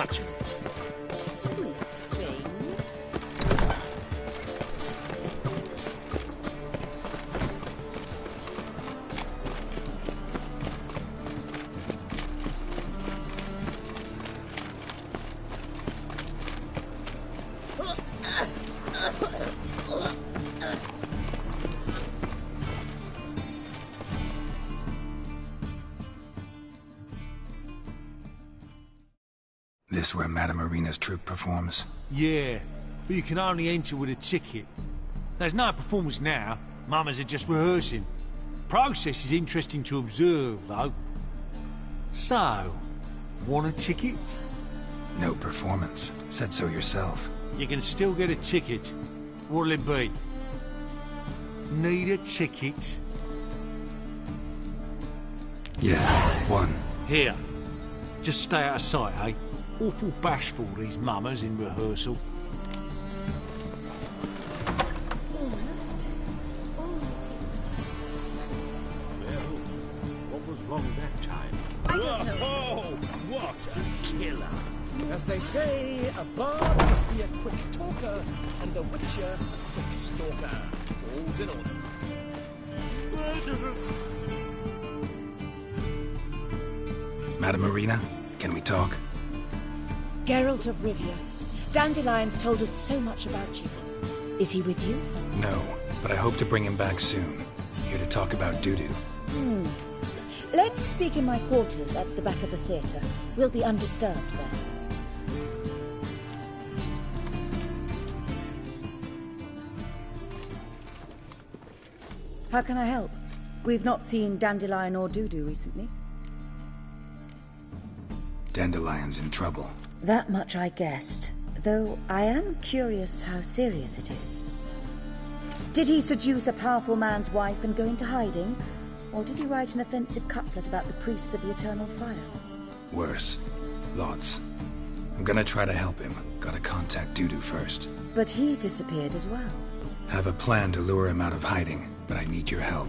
touch it. Sweet thing. This where Madame Marina's troupe performs? Yeah, but you can only enter with a ticket. There's no performance now. Mamas are just rehearsing. Process is interesting to observe, though. So, want a ticket? No performance. Said so yourself. You can still get a ticket. What'll it be? Need a ticket? Yeah, one. Here. Just stay out of sight, eh? Awful bashful, these mamas in rehearsal. Almost. Well, what was wrong that time? I don't know. Oh, what a killer! As they say, a bard must be a quick talker, and a witcher a quick stalker. All's in order. Madame Marina, can we talk? Geralt of Rivia. Dandelions told us so much about you. Is he with you? No, but I hope to bring him back soon. Here to talk about doo-doo. Let's speak in my quarters at the back of the theatre. We'll be undisturbed there. How can I help? We've not seen Dandelion or Doo-doo recently. Dandelion's in trouble. That much I guessed, though I am curious how serious it is. Did he seduce a powerful man's wife and go into hiding? Or did he write an offensive couplet about the priests of the eternal fire? Worse. Lots. I'm gonna try to help him. Gotta contact Doo-doo first. But he's disappeared as well. Have a plan to lure him out of hiding, but I need your help.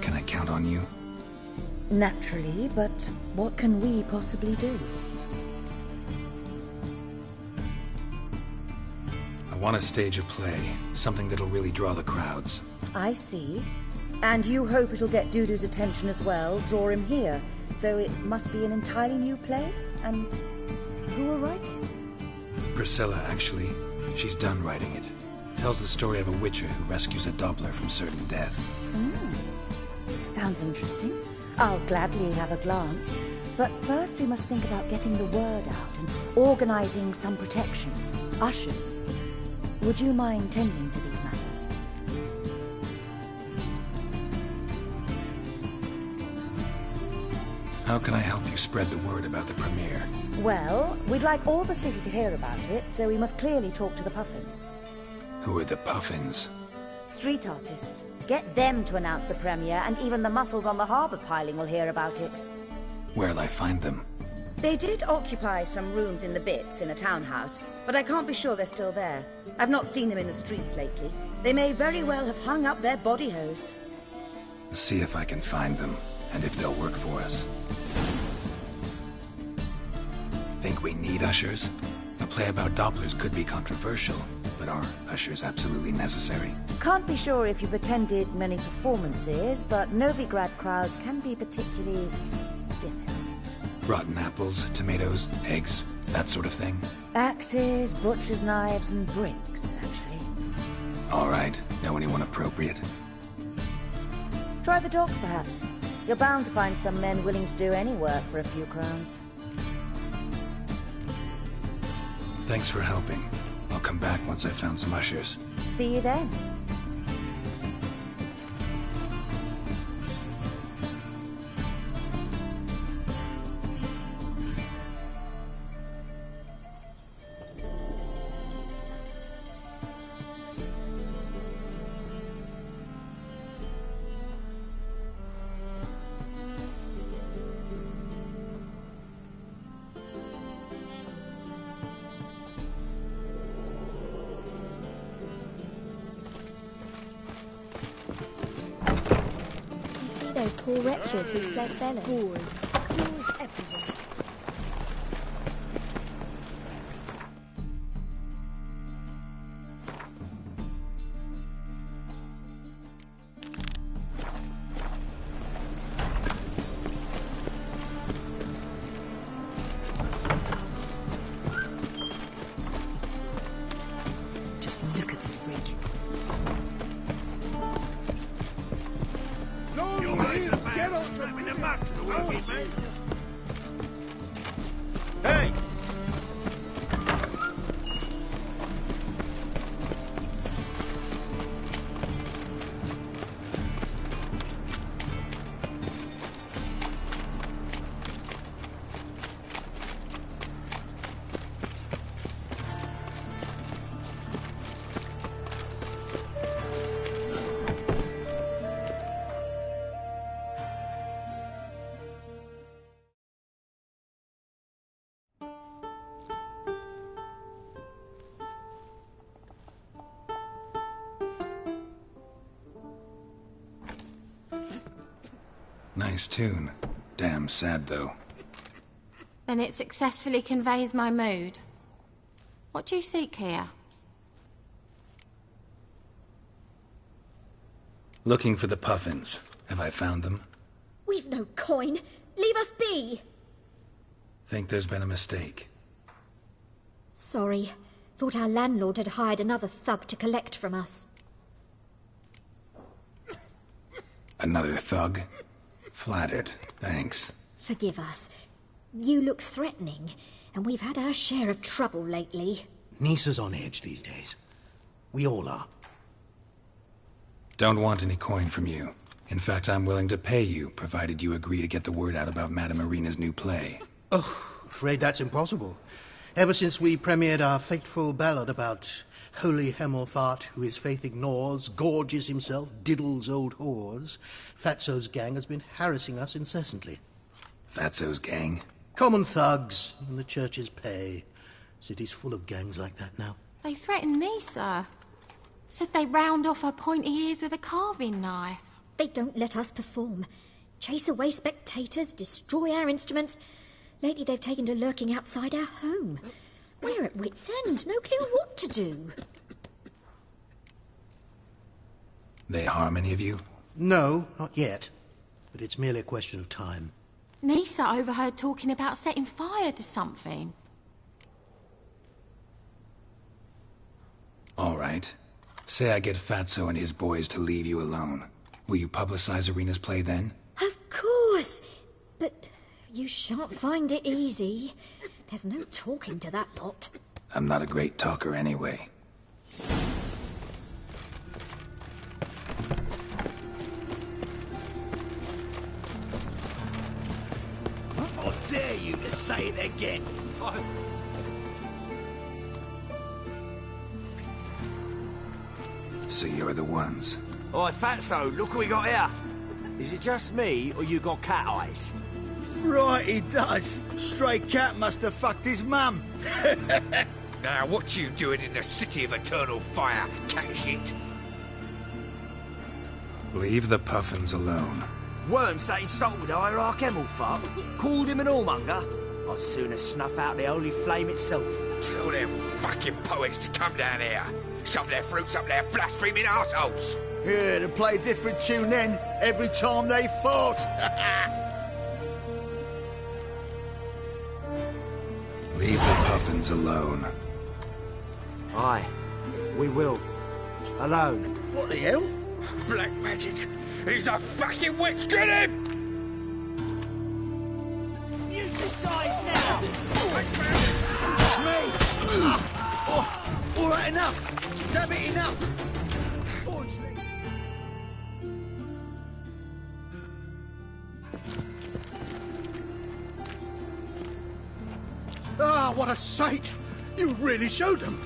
Can I count on you? Naturally, but what can we possibly do? I want to stage a play, something that'll really draw the crowds. I see. And you hope it'll get Doo-doo's attention as well, draw him here. So it must be an entirely new play? And who will write it? Priscilla, actually. She's done writing it. Tells the story of a witcher who rescues a Doppler from certain death. Sounds interesting. I'll gladly have a glance. But first we must think about getting the word out and organizing some protection. Ushers. Would you mind tending to these matters? How can I help you spread the word about the premiere? Well, we'd like all the city to hear about it, so we must clearly talk to the Puffins. Who are the Puffins? Street artists. Get them to announce the premiere, and even the mussels on the harbour piling will hear about it. Where'll I find them? They did occupy some rooms in the Bits in a townhouse, but I can't be sure they're still there. I've not seen them in the streets lately. They may very well have hung up their body hose. See if I can find them, and if they'll work for us. Think we need ushers? A play about Dopplers could be controversial, but are ushers absolutely necessary? Can't be sure if you've attended many performances, but Novigrad crowds can be particularly difficult. Rotten apples, tomatoes, eggs, that sort of thing? Axes, butcher's knives, and bricks, actually. All right. Know anyone appropriate? Try the dogs, perhaps. You're bound to find some men willing to do any work for a few crowns. Thanks for helping. I'll come back once I've found some ushers. See you then. Those poor wretches who fled Bella. Whores everywhere. Get on some in the mud, working man. Hey! Nice tune. Damn sad, though. Then it successfully conveys my mood. What do you seek here? Looking for the puffins. Have I found them? We've no coin. Leave us be. Think there's been a mistake. Sorry. Thought our landlord had hired another thug to collect from us. Another thug? Flattered. Thanks. Forgive us. You look threatening, and we've had our share of trouble lately. Nisa's on edge these days. We all are. Don't want any coin from you. In fact, I'm willing to pay you, provided you agree to get the word out about Madame Irina's new play. Oh, afraid that's impossible. Ever since we premiered our fateful ballad about holy Hemelfart, who his faith ignores, gorges himself, diddles old whores, Fatso's gang has been harassing us incessantly. Fatso's gang? Common thugs in the church's pay. City's full of gangs like that now. They threatened Nisa. Said they round off her pointy ears with a carving knife. They don't let us perform. Chase away spectators, destroy our instruments. Lately they've taken to lurking outside our home. We're at wit's end, no clue what to do. They harm any of you? No, not yet. But it's merely a question of time. Nisa overheard talking about setting fire to something. All right. Say I get Fatso and his boys to leave you alone. Will you publicize Irina's play then? Of course. But you shan't find it easy. There's no talking to that lot. I'm not a great talker anyway. I dare you to say it again. So you're the ones. Oi, Fatso, look what we got here. Is it just me, or you got cat eyes? Right, he does. Stray cat must have fucked his mum. Now, what you doing in the city of eternal fire, cat shit? Leave the puffins alone. Worms that insulted Hierarch Hemelfart, called him an whoremonger. I'd sooner snuff out the holy flame itself. Tell them fucking poets to come down here. Shove their fruits up their blaspheming arseholes. Yeah, to play a different tune then, every time they fought. Leave the puffins alone. Aye, we will. Alone. What the hell? Black magic. He's a fucking witch. Get him! You decide now! It's me! All right, enough! Damn it, enough! Ah, what a sight! You really showed them.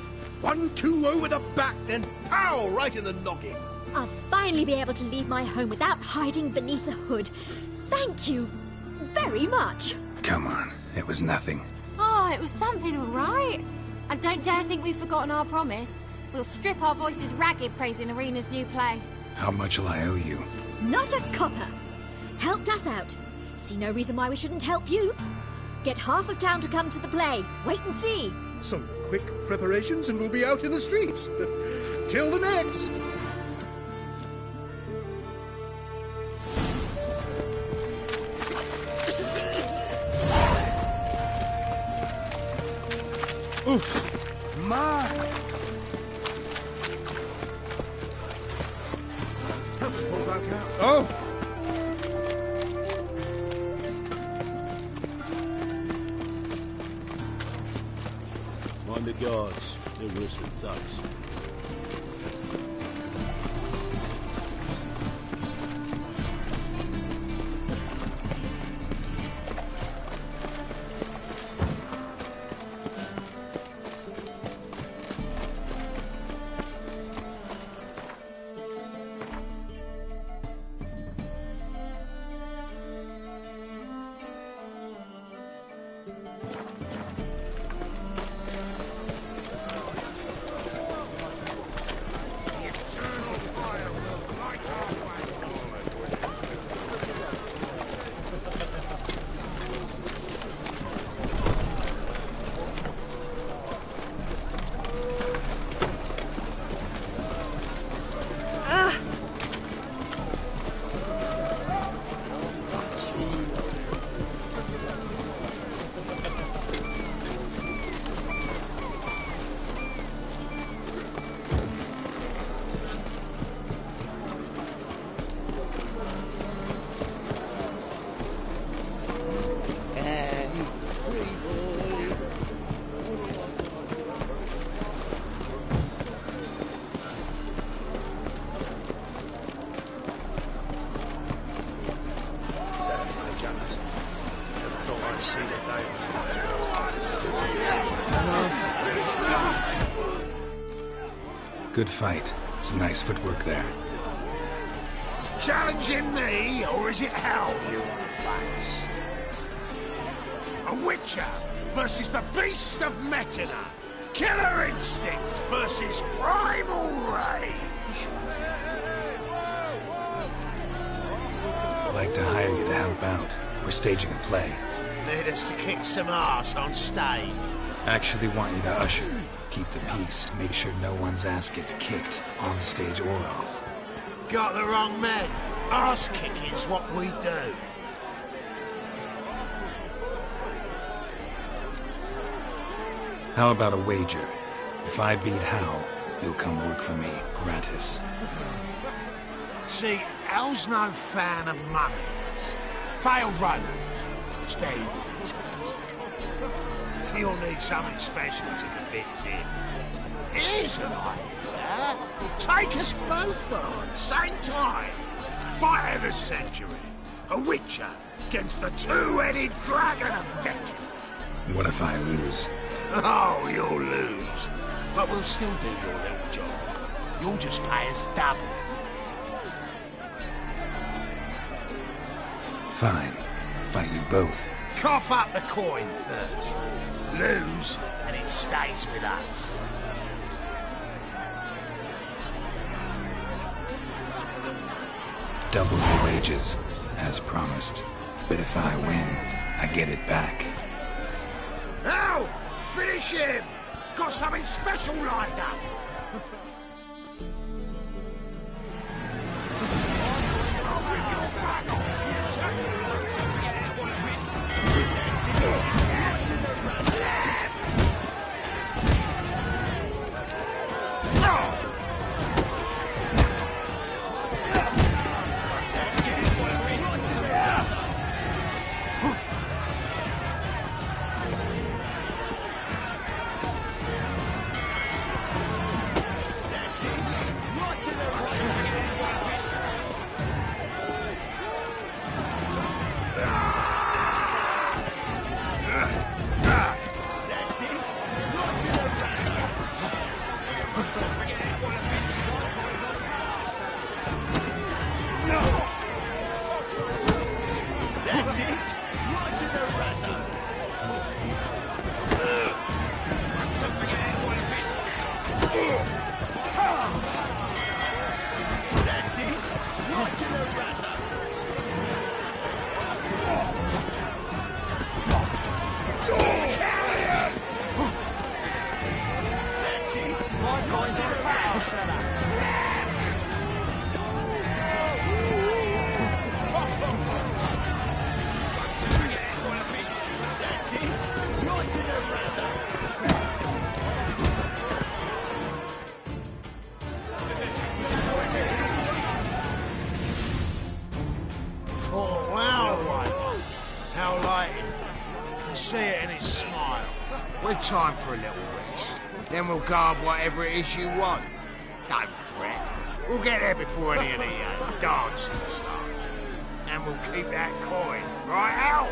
1-2 over the back, then pow! Right in the noggin. I'll finally be able to leave my home without hiding beneath a hood. Thank you very much. Come on, it was nothing. Oh, it was something, all right. And don't dare think we've forgotten our promise. We'll strip our voices ragged praising Irina's new play. How much will I owe you? Not a copper. Helped us out. See no reason why we shouldn't help you. Get half of town to come to the play. Wait and see. Some quick preparations and we'll be out in the streets. Till the next. Ma! Pull back out. Oh! guards. They're worse than thugs. Good fight. Some nice footwork there. Challenging me, or is it hell you want to face? A Witcher versus the Beast of Metina. Killer instinct versus primal rage. I'd like to hire you to help out. We're staging a play. Need us to kick some ass on stage. Actually want you to usher. Keep the peace. Make sure no one's ass gets kicked, on stage or off. Got the wrong men. Ass kicking's what we do. How about a wager? If I beat Hal, you'll come work for me, gratis. See, Hal's no fan of mummies. Failed Romans. Stay with these guys. He'll need something special to convince him. Here's an idea. Take us both on, same time. Fight of the century. A Witcher against the two-headed dragon of Metin. What if I lose? Oh, you'll lose. But we'll still do your little job. You'll just pay us double. Fine. Fight you both. Cough up the coin first. Lose, and it stays with us. Double your wages, as promised. But if I win, I get it back. Now, finish him! Got something special lined up. Time for a little rest. Then we'll guard whatever it is you want. Don't fret. We'll get there before any of the dancing starts. And we'll keep that coin, right, Al?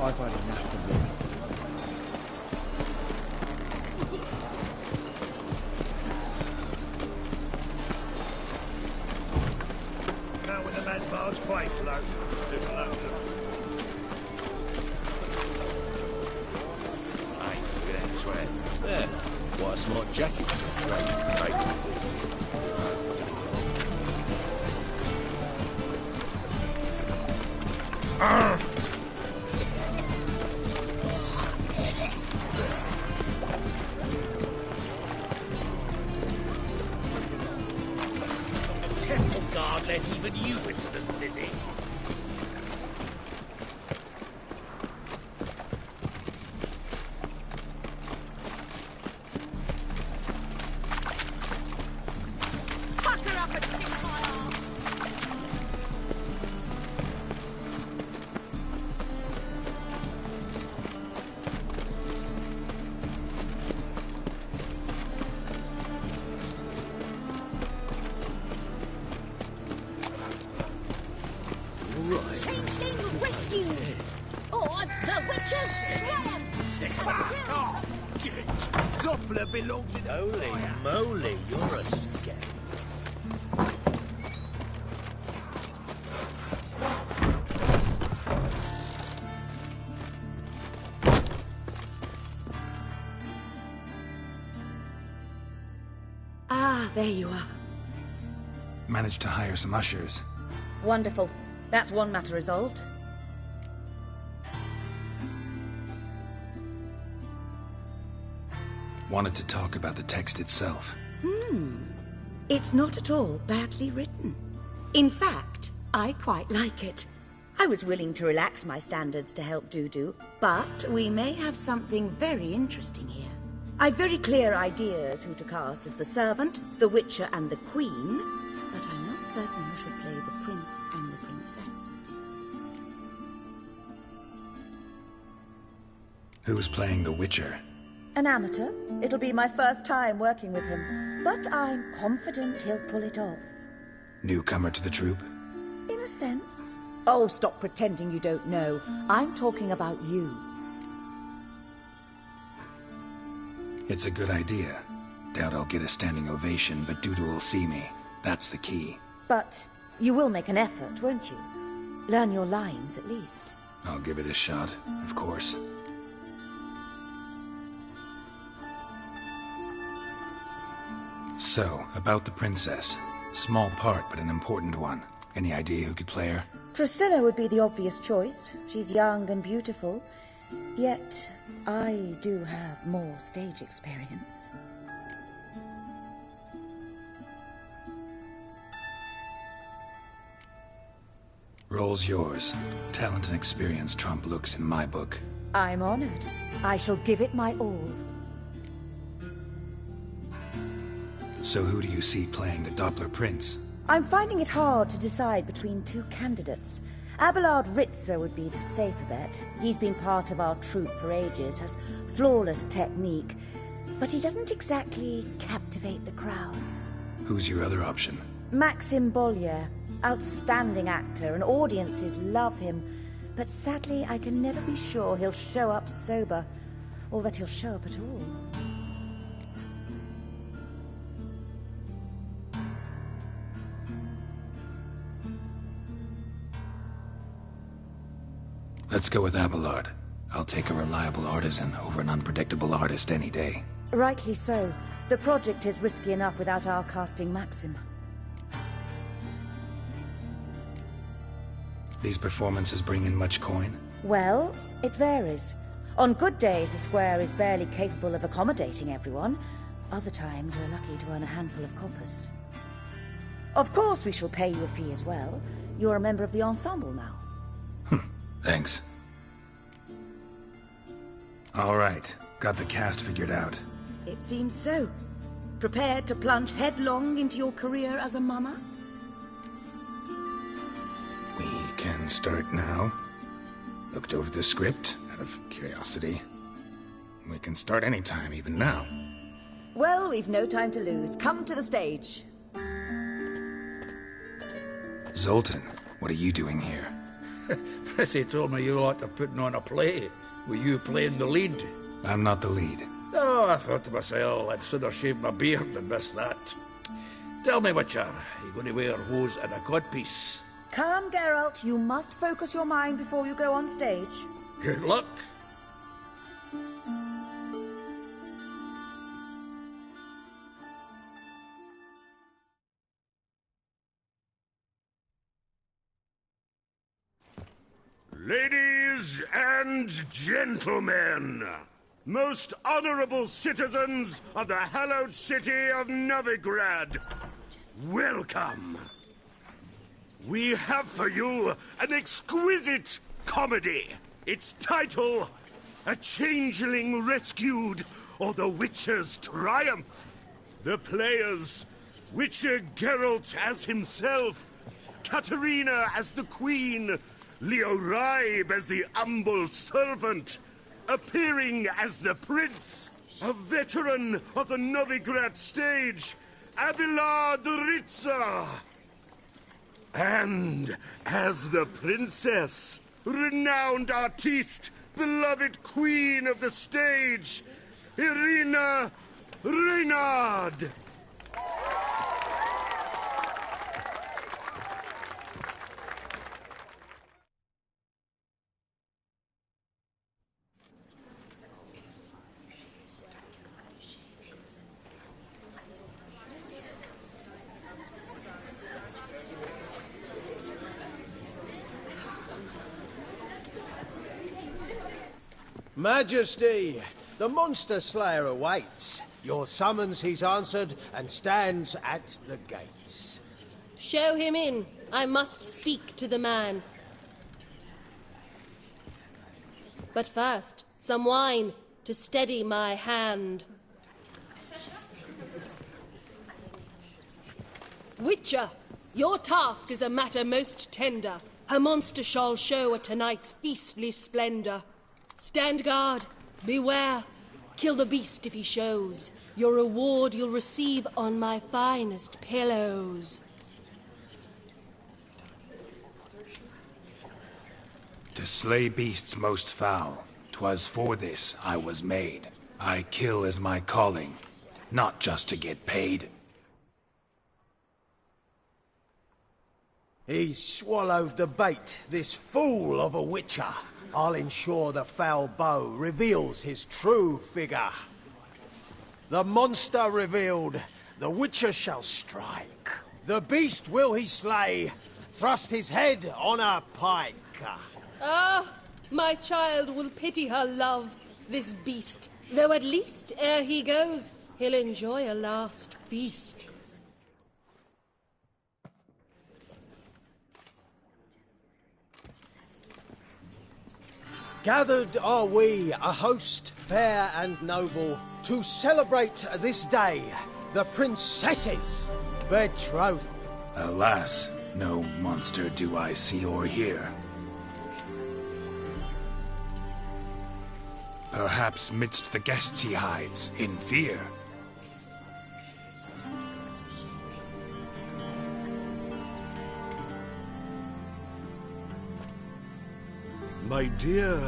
I've had enough of it. Now with the mad bar's Playthough. Hey, look at that thread. Yeah, quite a smart jacket. Temple guard let even you into the city. Pucker up and kick my ass! Changeling rescued! Or the Witcher's triumph! Doppler belongs in... Holy moly, you're a scam. Ah, there you are. Managed to hire some ushers. Wonderful. That's one matter resolved. Wanted to talk about the text itself. It's not at all badly written. In fact, I quite like it. I was willing to relax my standards to help Dudu, but we may have something very interesting here. I've very clear ideas who to cast as the servant, the Witcher, and the Queen, but I'm not certain who should play the Prince and the Princess. Who's playing the Witcher? An amateur. It'll be my first time working with him, but I'm confident he'll pull it off. Newcomer to the troupe? In a sense. Oh, stop pretending you don't know. I'm talking about you. It's a good idea. Doubt I'll get a standing ovation, but Dudu will see me. That's the key. But you will make an effort, won't you? Learn your lines, at least. I'll give it a shot, of course. So, about the princess. Small part, but an important one. Any idea who could play her? Priscilla would be the obvious choice. She's young and beautiful. Yet, I do have more stage experience. Role's yours. Talent and experience trump looks in my book. I'm honored. I shall give it my all. So who do you see playing the Doppler Prince? I'm finding it hard to decide between two candidates. Abelard Ritzer would be the safer bet. He's been part of our troupe for ages, has flawless technique, but he doesn't exactly captivate the crowds. Who's your other option? Maxim Bollier, outstanding actor, and audiences love him, but sadly I can never be sure he'll show up sober, or that he'll show up at all. Let's go with Abelard. I'll take a reliable artisan over an unpredictable artist any day. Rightly so. The project is risky enough without our casting Maxim. These performances bring in much coin? Well, it varies. On good days, the square is barely capable of accommodating everyone. Other times, we're lucky to earn a handful of coppers. Of course, we shall pay you a fee as well. You're a member of the ensemble now. Thanks. All right, got the cast figured out. It seems so. Prepared to plunge headlong into your career as a mama? We can start now. Looked over the script, out of curiosity. We can start anytime, even now. Well, we've no time to lose. Come to the stage. Zoltan, what are you doing here? Prissy told me you ought to putting on a play. Were you playing the lead? I'm not the lead. Oh, I thought to myself, I'd sooner shave my beard than miss that. Tell me, Witcher, are you going to wear hose and a codpiece? Come, Geralt. You must focus your mind before you go on stage. Good luck. Ladies and gentlemen, most honorable citizens of the hallowed city of Novigrad, welcome. We have for you an exquisite comedy. Its title, A Changeling Rescued, or The Witcher's Triumph. The players, Witcher Geralt as himself, Katarina as the Queen, Leo Raib as the humble servant, appearing as the Prince, a veteran of the Novigrad stage, Abelard Ritza. And as the Princess, renowned artiste, beloved Queen of the stage, Irina Reynard. Majesty, the monster slayer awaits. Your summons he's answered and stands at the gates. Show him in. I must speak to the man. But first, some wine to steady my hand. Witcher, your task is a matter most tender. A monster shall show at tonight's feastly splendor. Stand guard, beware, kill the beast if he shows. Your reward you'll receive on my finest pillows. To slay beasts most foul, 'twas for this I was made. I kill as my calling, not just to get paid. He's swallowed the bait, this fool of a witcher. I'll ensure the foul bow reveals his true figure. The monster revealed, the witcher shall strike. The beast will he slay, thrust his head on a pike. Ah, my child will pity her love, this beast. Though at least, ere he goes, he'll enjoy a last feast. Gathered are we, a host fair and noble, to celebrate this day, the princess's betrothal. Alas, no monster do I see or hear. Perhaps midst the guests he hides, in fear. My dear,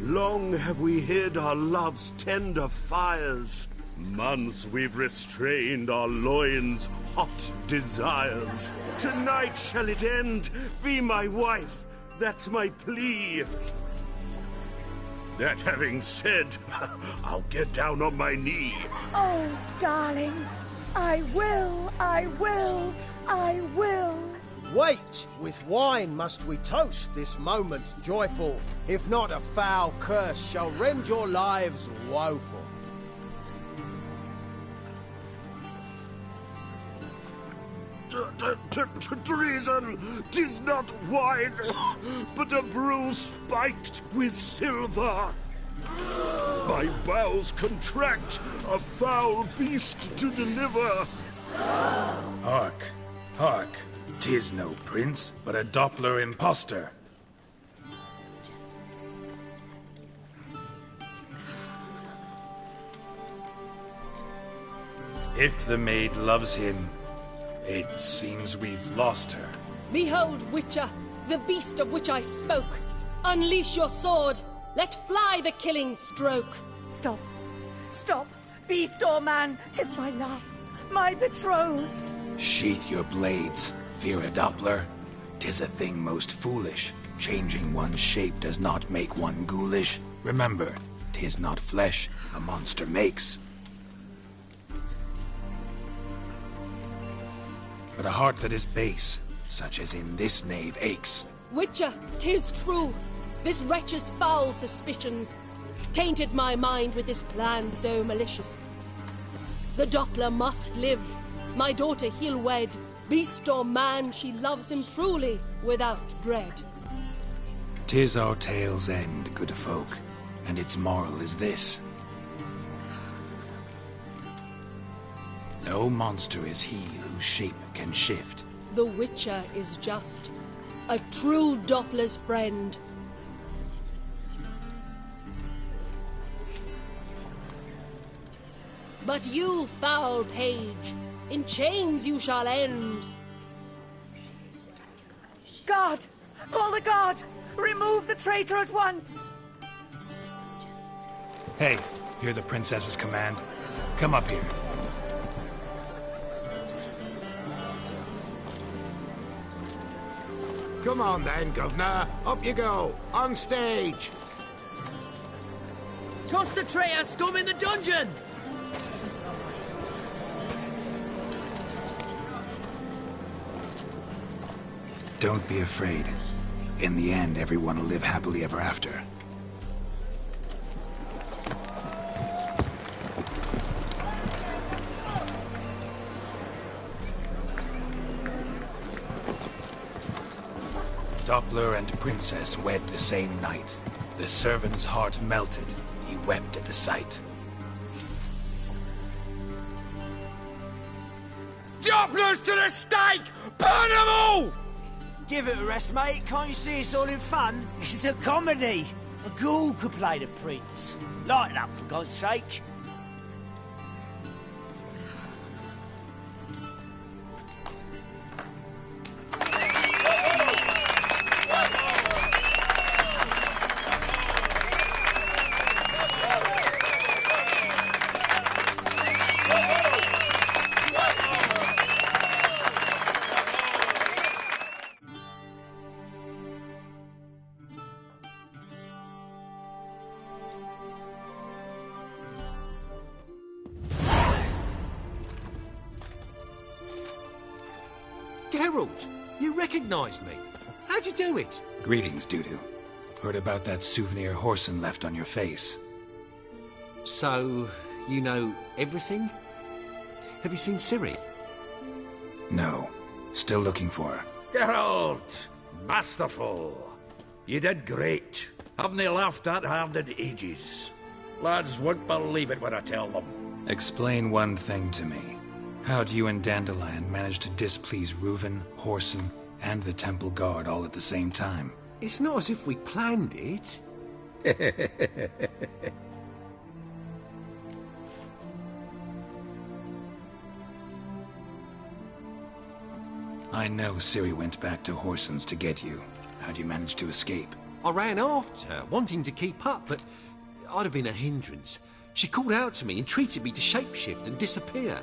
long have we hid our love's tender fires. Months we've restrained our loins' hot desires. Tonight shall it end, be my wife, that's my plea. That having said, I'll get down on my knee. Oh, darling, I will, I will, I will. Wait, with wine must we toast this moment joyful. If not, a foul curse shall rend your lives woeful. Treason! 'Tis not wine, but a brew spiked with silver. My bowels contract, a foul beast to deliver. Hark, hark. 'Tis no prince, but a Doppler impostor. If the maid loves him, it seems we've lost her. Behold, Witcher, the beast of which I spoke. Unleash your sword. Let fly the killing stroke. Stop. Stop. Beast or man, 'tis my love, my betrothed. Sheath your blades, fear a Doppler. 'Tis a thing most foolish. Changing one's shape does not make one ghoulish. Remember, 'tis not flesh a monster makes, but a heart that is base, such as in this knave aches. Witcher, 'tis true. This wretch's foul suspicions tainted my mind with this plan so malicious. The Doppler must live. My daughter he'll wed. Beast or man, she loves him truly, without dread. 'Tis our tale's end, good folk, and its moral is this. No monster is he whose shape can shift. The Witcher is just a true Doppler's friend. But you, foul page, in chains you shall end. Guard! Call the guard! Remove the traitor at once! Hey, hear the princess's command? Come up here. Come on then, Governor. Up you go. On stage. Toss the traitor scum in the dungeon! Don't be afraid. In the end, everyone will live happily ever after. Doppler and princess wed the same night. The servant's heart melted. He wept at the sight. Dopplers to the stake! Burn them all! Give it a rest, mate. Can't you see it's all in fun? This is a comedy. A ghoul could play the prince. Lighten up, for God's sake. Geralt, you recognized me. How'd you do it? Greetings, Dudu. Heard about that souvenir Horson left on your face. So, you know everything? Have you seen Ciri? No. Still looking for her. Geralt! Masterful! You did great. Haven't they laughed that hard in ages? Lads won't believe it when I tell them. Explain one thing to me. How'd you and Dandelion manage to displease Reuven, Horson, and the Temple Guard all at the same time? It's not as if we planned it. I know Ciri went back to Horson's to get you. How'd you manage to escape? I ran after her, wanting to keep up, but I'd have been a hindrance. She called out to me and treated me to shapeshift and disappear.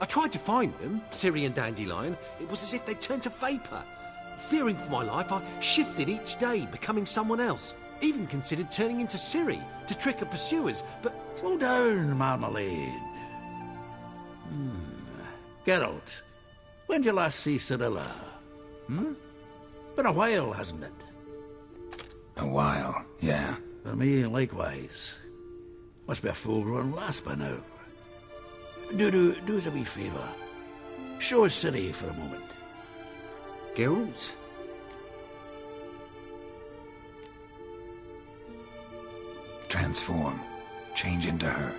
I tried to find them, Ciri and Dandelion. It was as if they'd turned to vapour. Fearing for my life, I shifted each day, becoming someone else. Even considered turning into Ciri to trick her pursuers, but... Slow down, Marmalade. Geralt, when did you last see Cirilla? Been a while, hasn't it? A while, yeah. For me, likewise. Must be a full-grown lass by now. Do us a wee favour. Show us City for a moment. Geralt? Transform. Change into her.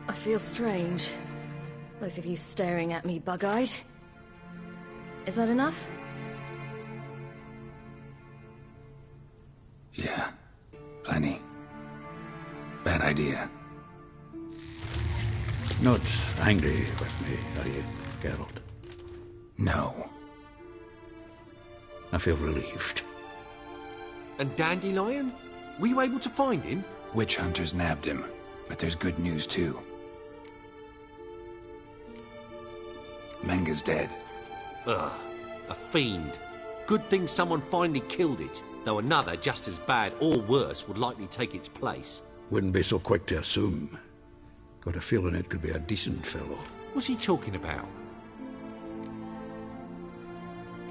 I feel strange. Both of you staring at me bug-eyed. Is that enough? Yeah. Plenty. Bad idea. Not angry with me, are you, Geralt? No. I feel relieved. And Dandelion? Were you able to find him? Witch hunters nabbed him, but there's good news too. Menga's dead. Ugh, a fiend. Good thing someone finally killed it, though another just as bad or worse would likely take its place. Wouldn't be so quick to assume. Got a feeling it could be a decent fellow. What's he talking about?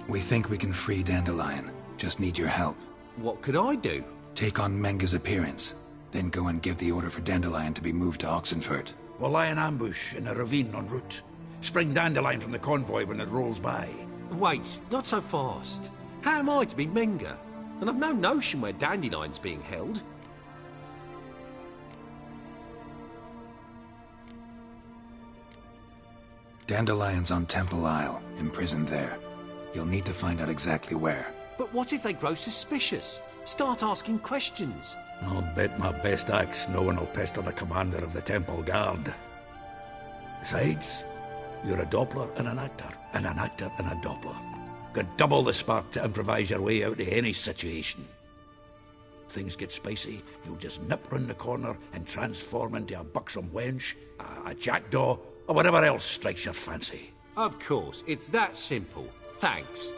We think we can free Dandelion. Just need your help. What could I do? Take on Menga's appearance, then go and give the order for Dandelion to be moved to Oxenfurt. We'll lie in ambush in a ravine en route. Spring Dandelion from the convoy when it rolls by. Wait, not so fast. How am I to be Menga? And I've no notion where Dandelion's being held. Dandelion's on Temple Isle, imprisoned there. You'll need to find out exactly where. But what if they grow suspicious? Start asking questions? I'll bet my best axe no one will pester the commander of the Temple Guard. Besides, you're a Doppler and an actor and a Doppler. Got double the spark to improvise your way out of any situation. Things get spicy, you'll just nip round the corner and transform into a buxom wench, a jackdaw, or whatever else strikes your fancy. Of course, it's that simple. Thanks.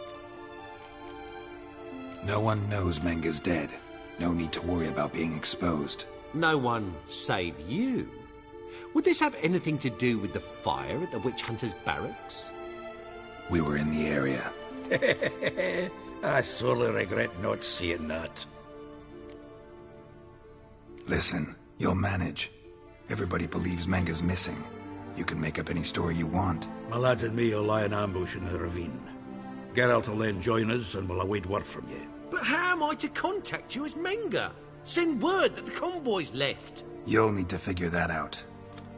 No one knows Menga's dead. No need to worry about being exposed. No one save you. Would this have anything to do with the fire at the witch hunter's barracks? We were in the area. I sorely regret not seeing that. Listen, you'll manage. Everybody believes Menga's missing. You can make up any story you want. My lads and me will lie in ambush in the ravine. Geralt will then join us and we'll await word from you. But how am I to contact you as Menga? Send word that the convoy's left. You'll need to figure that out.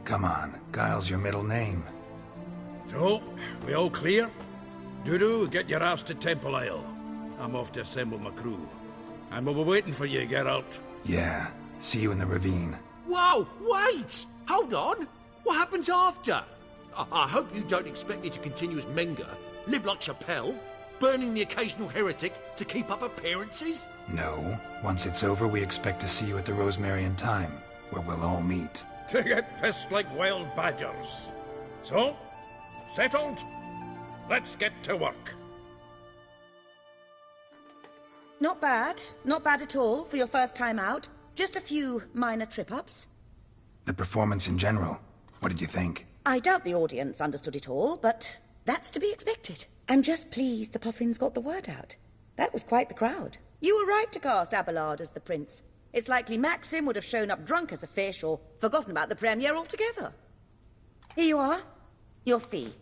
Come on, Guile's your middle name. So, we all clear? Dudu, get your ass to Temple Isle. I'm off to assemble my crew. And we'll be waiting for you, Geralt. Yeah, see you in the ravine. Whoa, wait! Hold on! What happens after? I hope you don't expect me to continue as Menga, live like Chappelle, burning the occasional heretic to keep up appearances? No. Once it's over, we expect to see you at the Rosemary in Time, where we'll all meet. To get pissed like wild badgers. So, settled? Let's get to work. Not bad. Not bad at all for your first time out. Just a few minor trip-ups. The performance in general, what did you think? I doubt the audience understood it all, but that's to be expected. I'm just pleased the Puffins got the word out. That was quite the crowd. You were right to cast Abelard as the prince. It's likely Maxim would have shown up drunk as a fish or forgotten about the premiere altogether. Here you are. Your fee.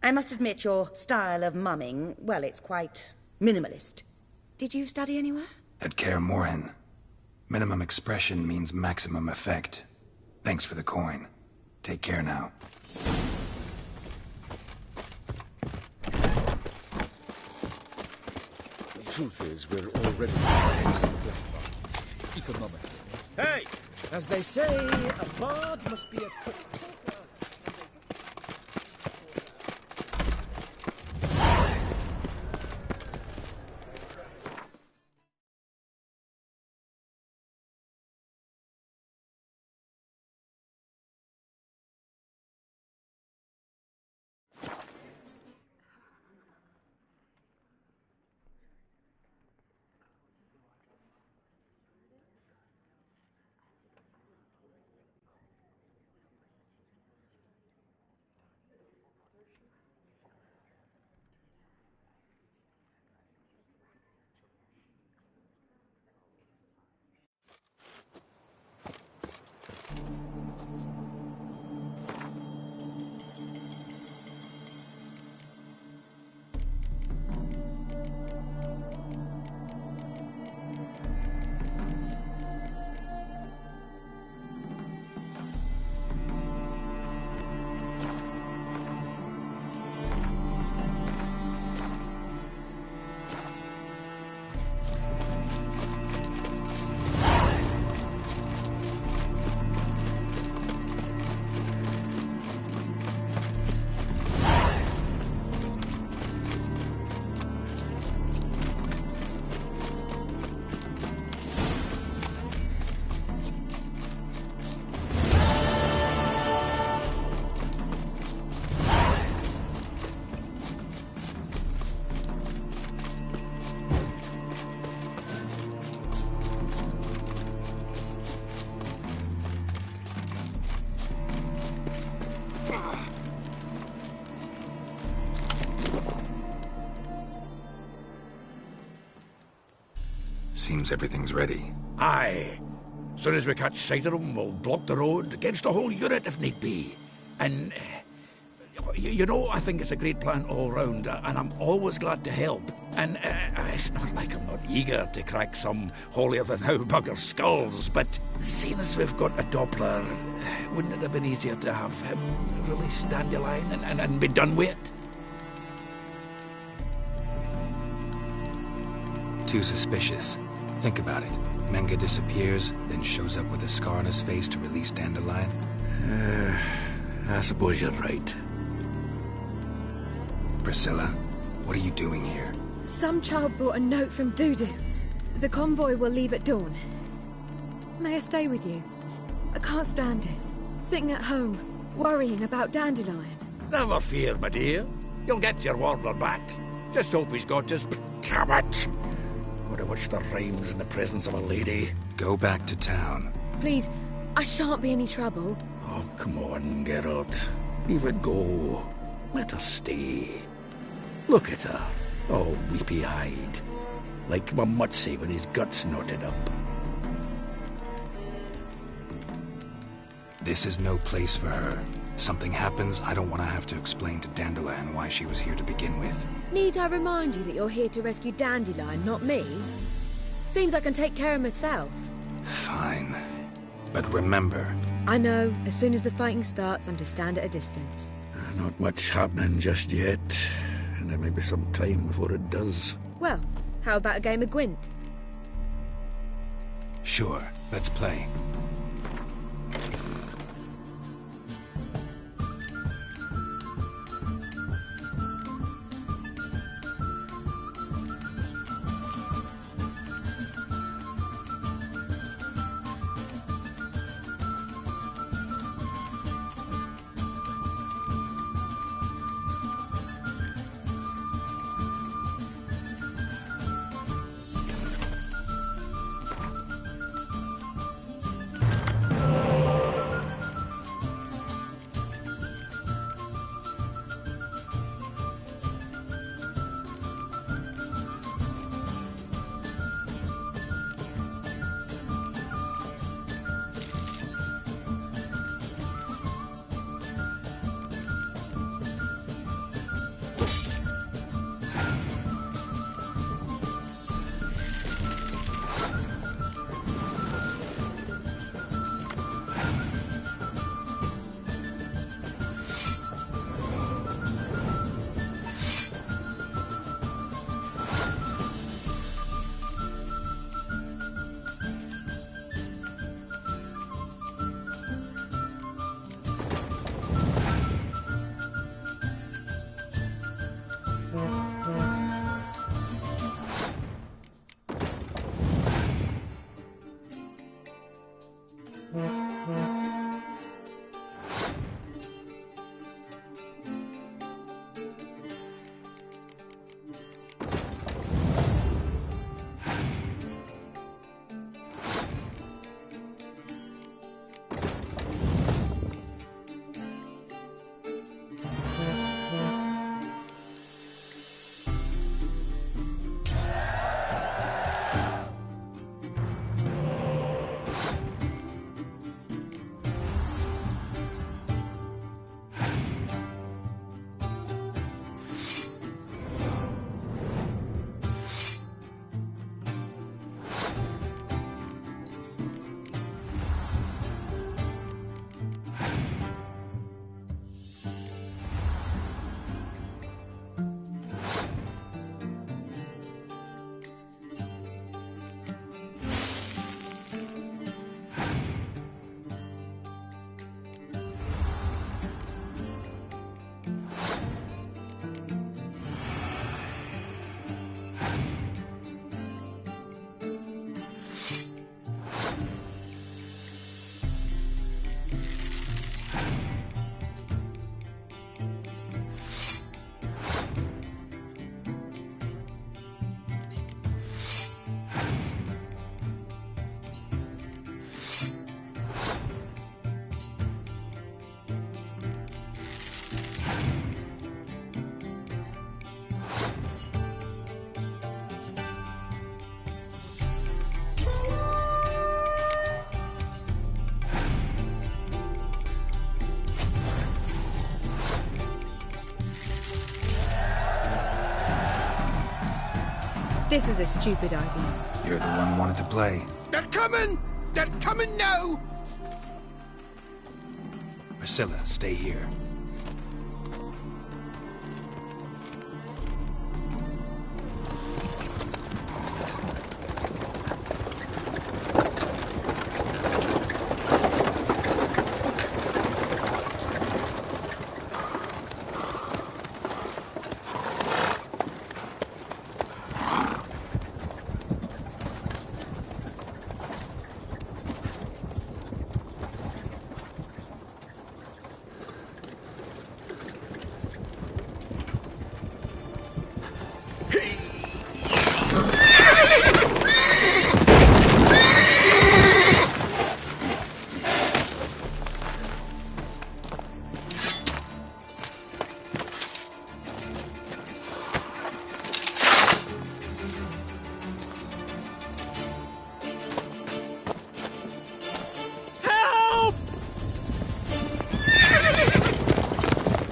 I must admit your style of mumming, well, it's quite minimalist. Did you study anywhere? At Kaer Morhen. Minimum expression means maximum effect. Thanks for the coin. Take care now. The truth is, we're already... Keep a moment. Hey! As they say, a bard must be a quick talker. Seems everything's ready. Aye. Soon as we catch sight of them, we'll block the road against the whole unit if need be. And, you know, I think it's a great plan all round, and I'm always glad to help. And it's not like I'm not eager to crack some holier-than-thou bugger's skulls, but seeing as we've got a Doppler, wouldn't it have been easier to have him release Dandelion and be done with it? Too suspicious. Think about it. Menga disappears, then shows up with a scar on his face to release Dandelion. I suppose you're right. Priscilla, what are you doing here? Some child brought a note from Dudu. The convoy will leave at dawn. May I stay with you? I can't stand it. Sitting at home, worrying about Dandelion. Never fear, my dear. You'll get your warbler back. Just hope he's got his... Damn it! Would have watched the rhymes in the presence of a lady. Go back to town. Please, I shan't be any trouble. Oh, come on, Geralt. Leave it go. Let her stay. Look at her, all weepy-eyed. Like my Mutsy with his guts knotted up. This is no place for her. Something happens, I don't want to have to explain to Dandelion why she was here to begin with. Need I remind you that you're here to rescue Dandelion, not me? Seems I can take care of myself. Fine. But remember... I know, as soon as the fighting starts, I'm to stand at a distance. Not much happening just yet. And there may be some time before it does. Well, how about a game of Gwent? Sure, let's play. This was a stupid idea. You're the one who wanted to play. They're coming! They're coming now! Priscilla, stay here.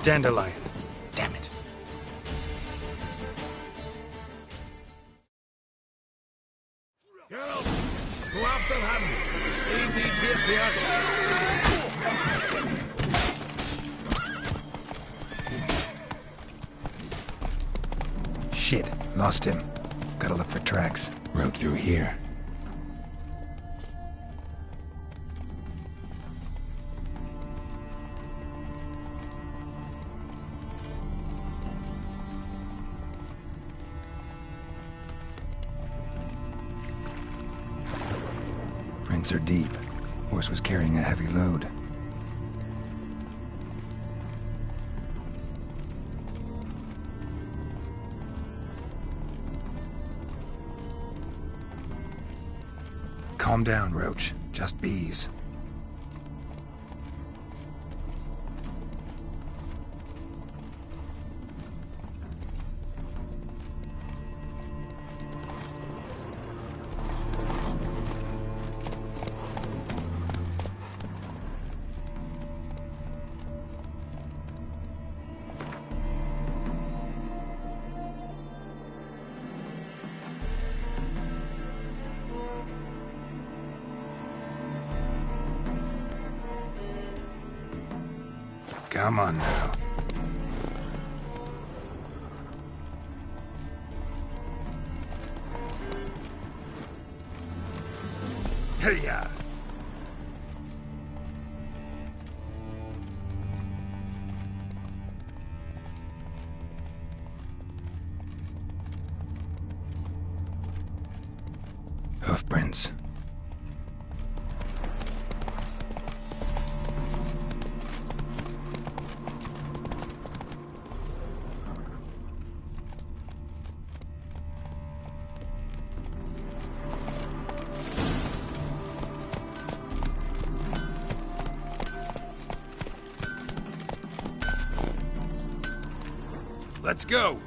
Dandelion. Damn it. Girls, go after him. Leave these here to us. Shit, lost him. Gotta look for tracks. Road through here. Prints are deep. Horse was carrying a heavy load. Calm down, Roach. Just bees. Come on now. Hey-ya! Hoofprints. Let's go.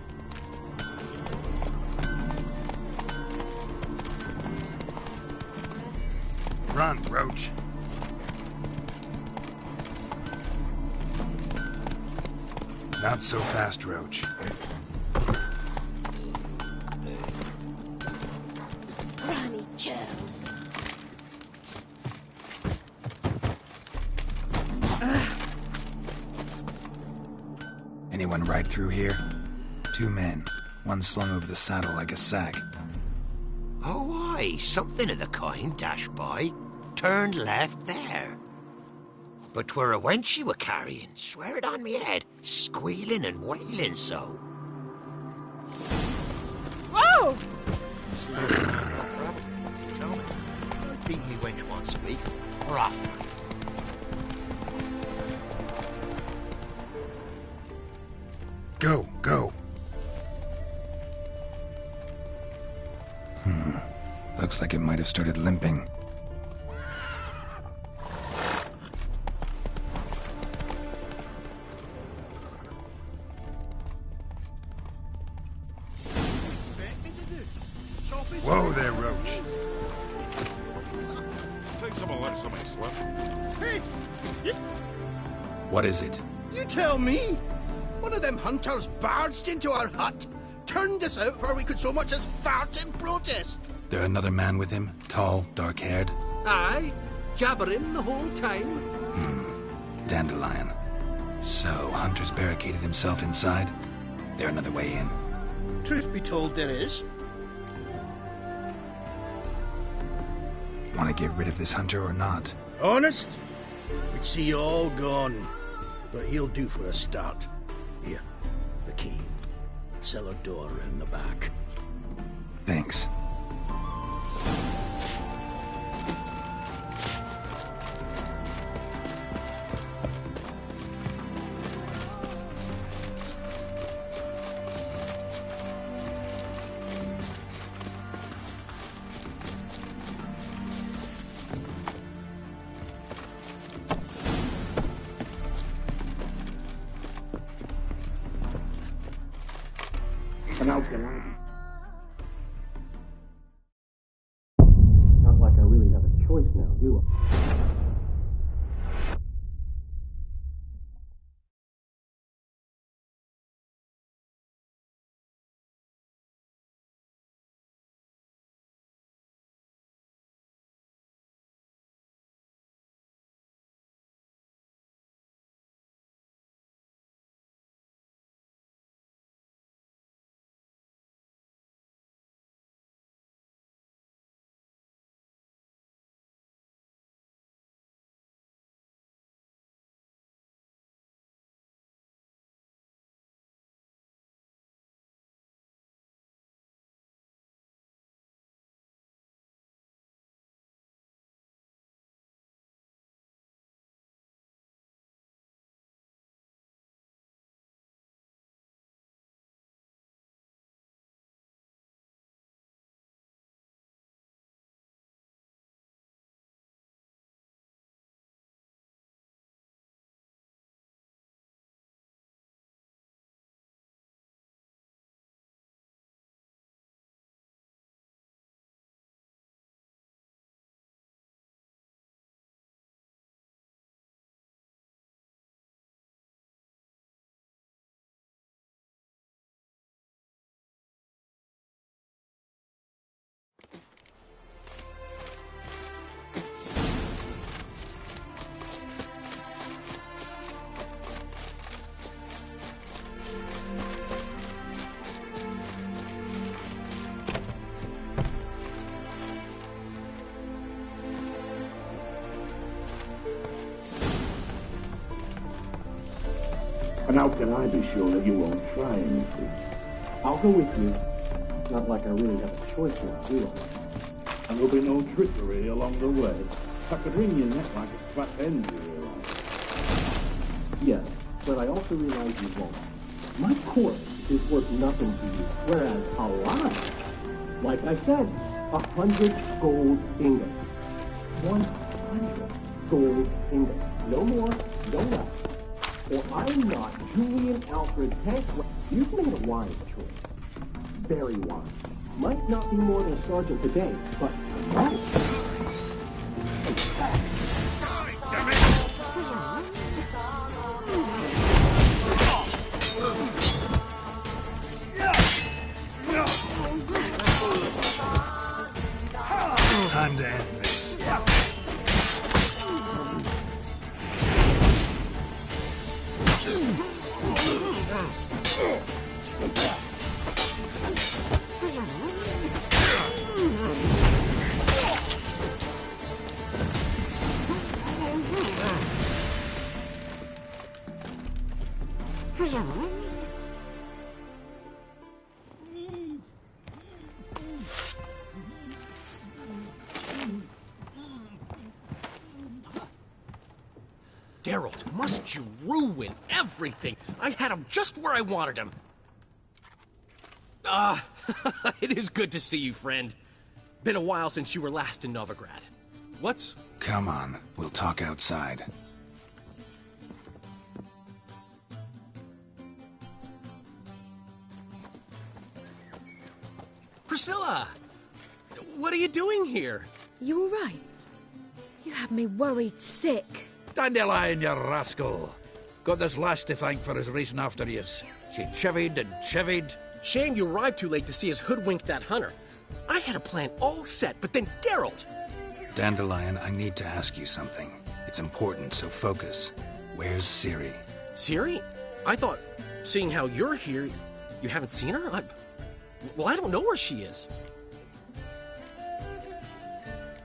Run, Roach. Not so fast, Roach. Granny Chills. Anyone ride through here? 2 men. One slung over the saddle like a sack. Oh, aye, something of the kind dashed by. Turned left there. But 'twere a wench she were carrying, swear it on me head, squealing and wailing so. Whoa! Tell me, beat me wench once a week, or often. Go, go. Looks like it might have started limping. Whoa there, Roach. Take some of that, somebody slip. Hey! What is it? You tell me! One of them hunters barged into our hut, turned us out before we could so much as fart in protest. There another man with him? Tall, dark-haired? Aye, jabbering the whole time. Dandelion. So, Hunter's barricaded himself inside? There another way in? Truth be told, there is. Want to get rid of this Hunter or not? Honest? We'd see you all gone. But he'll do for a start. Here, the key. Cellar door in the back. Thanks. Not like I really have a choice now, do I? And how can I be sure that you won't try anything? I'll go with you. Not like I really have a choice now, do I? And there'll be no trickery along the way. I could wring your neck like a fat hen, do you realize? Yes, but I also realize you won't. My corpse is worth nothing to you, whereas alive, like I said, 100 gold ingots. 100 gold ingots. No more, no less. Or I'm not Julian Alfred Tankred. You've made a wise choice. Very wise. Might not be more than a sergeant today, but tomorrow. Time to end this. Geralt, must you ruin everything? I had him just where I wanted him. It is good to see you, friend. Been a while since you were last in Novigrad. What's... Come on, we'll talk outside. Priscilla! What are you doing here? You all right? You had me worried sick. Dandelion, you rascal. Got this lass to thank for his racing after yous. She chivied and chivied, Shame you arrived too late to see us hoodwink that hunter. I had a plan all set, but then Geralt... Dandelion, I need to ask you something. It's important, so focus. Where's Ciri? Ciri? I thought, seeing how you're here, you haven't seen her? Well, I don't know where she is.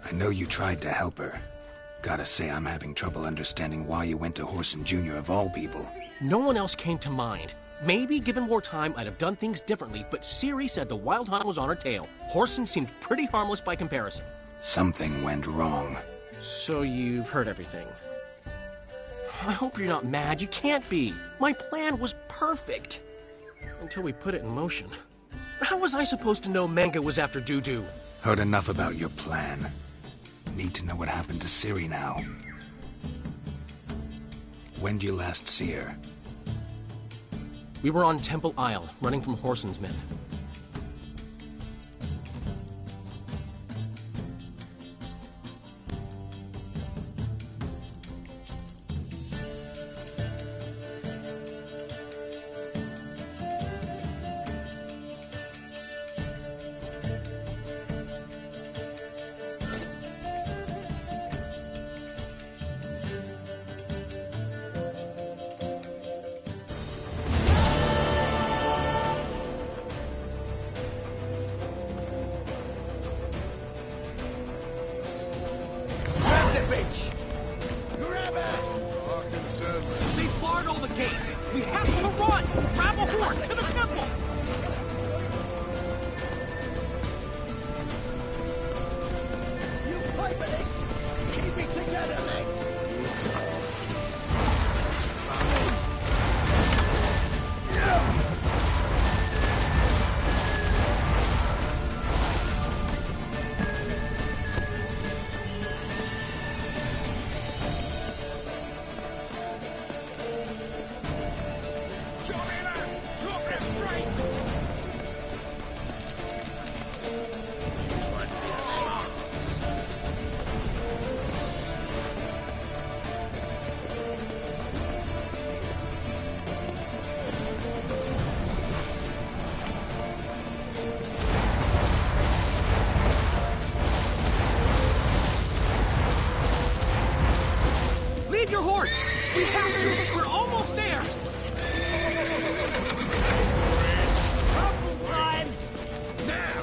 I know you tried to help her. Gotta say, I'm having trouble understanding why you went to Whoreson Jr. of all people. No one else came to mind. Maybe, given more time, I'd have done things differently, but Ciri said the Wild Hunt was on her tail. Whoreson seemed pretty harmless by comparison. Something went wrong. So you've heard everything. I hope you're not mad. You can't be. My plan was perfect. Until we put it in motion. How was I supposed to know Manga was after Dudu? Heard enough about your plan. Need to know what happened to Ciri now. When did you last see her? We were on Temple Isle, running from Whoreson's men. They barred all the gates! We have to run! Grab a horse to the temple! You paperless! Keep it together, mates! Leave your horse! We have to! We're almost there! Couple time! Now!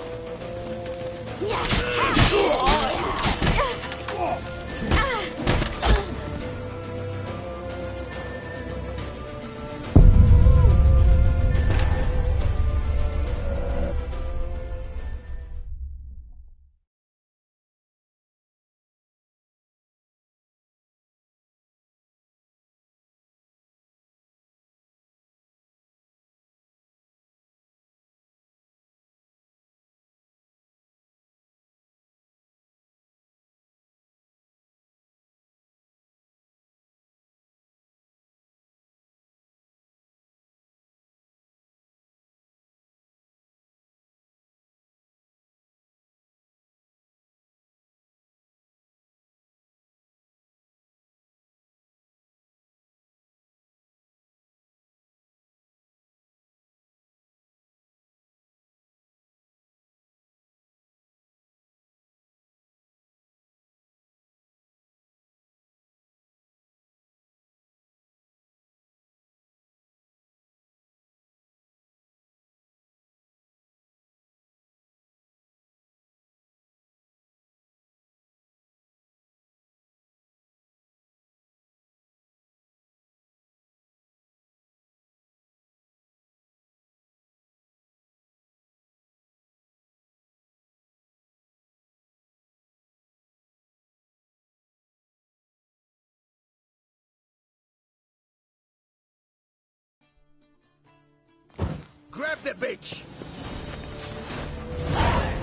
Grab the bitch!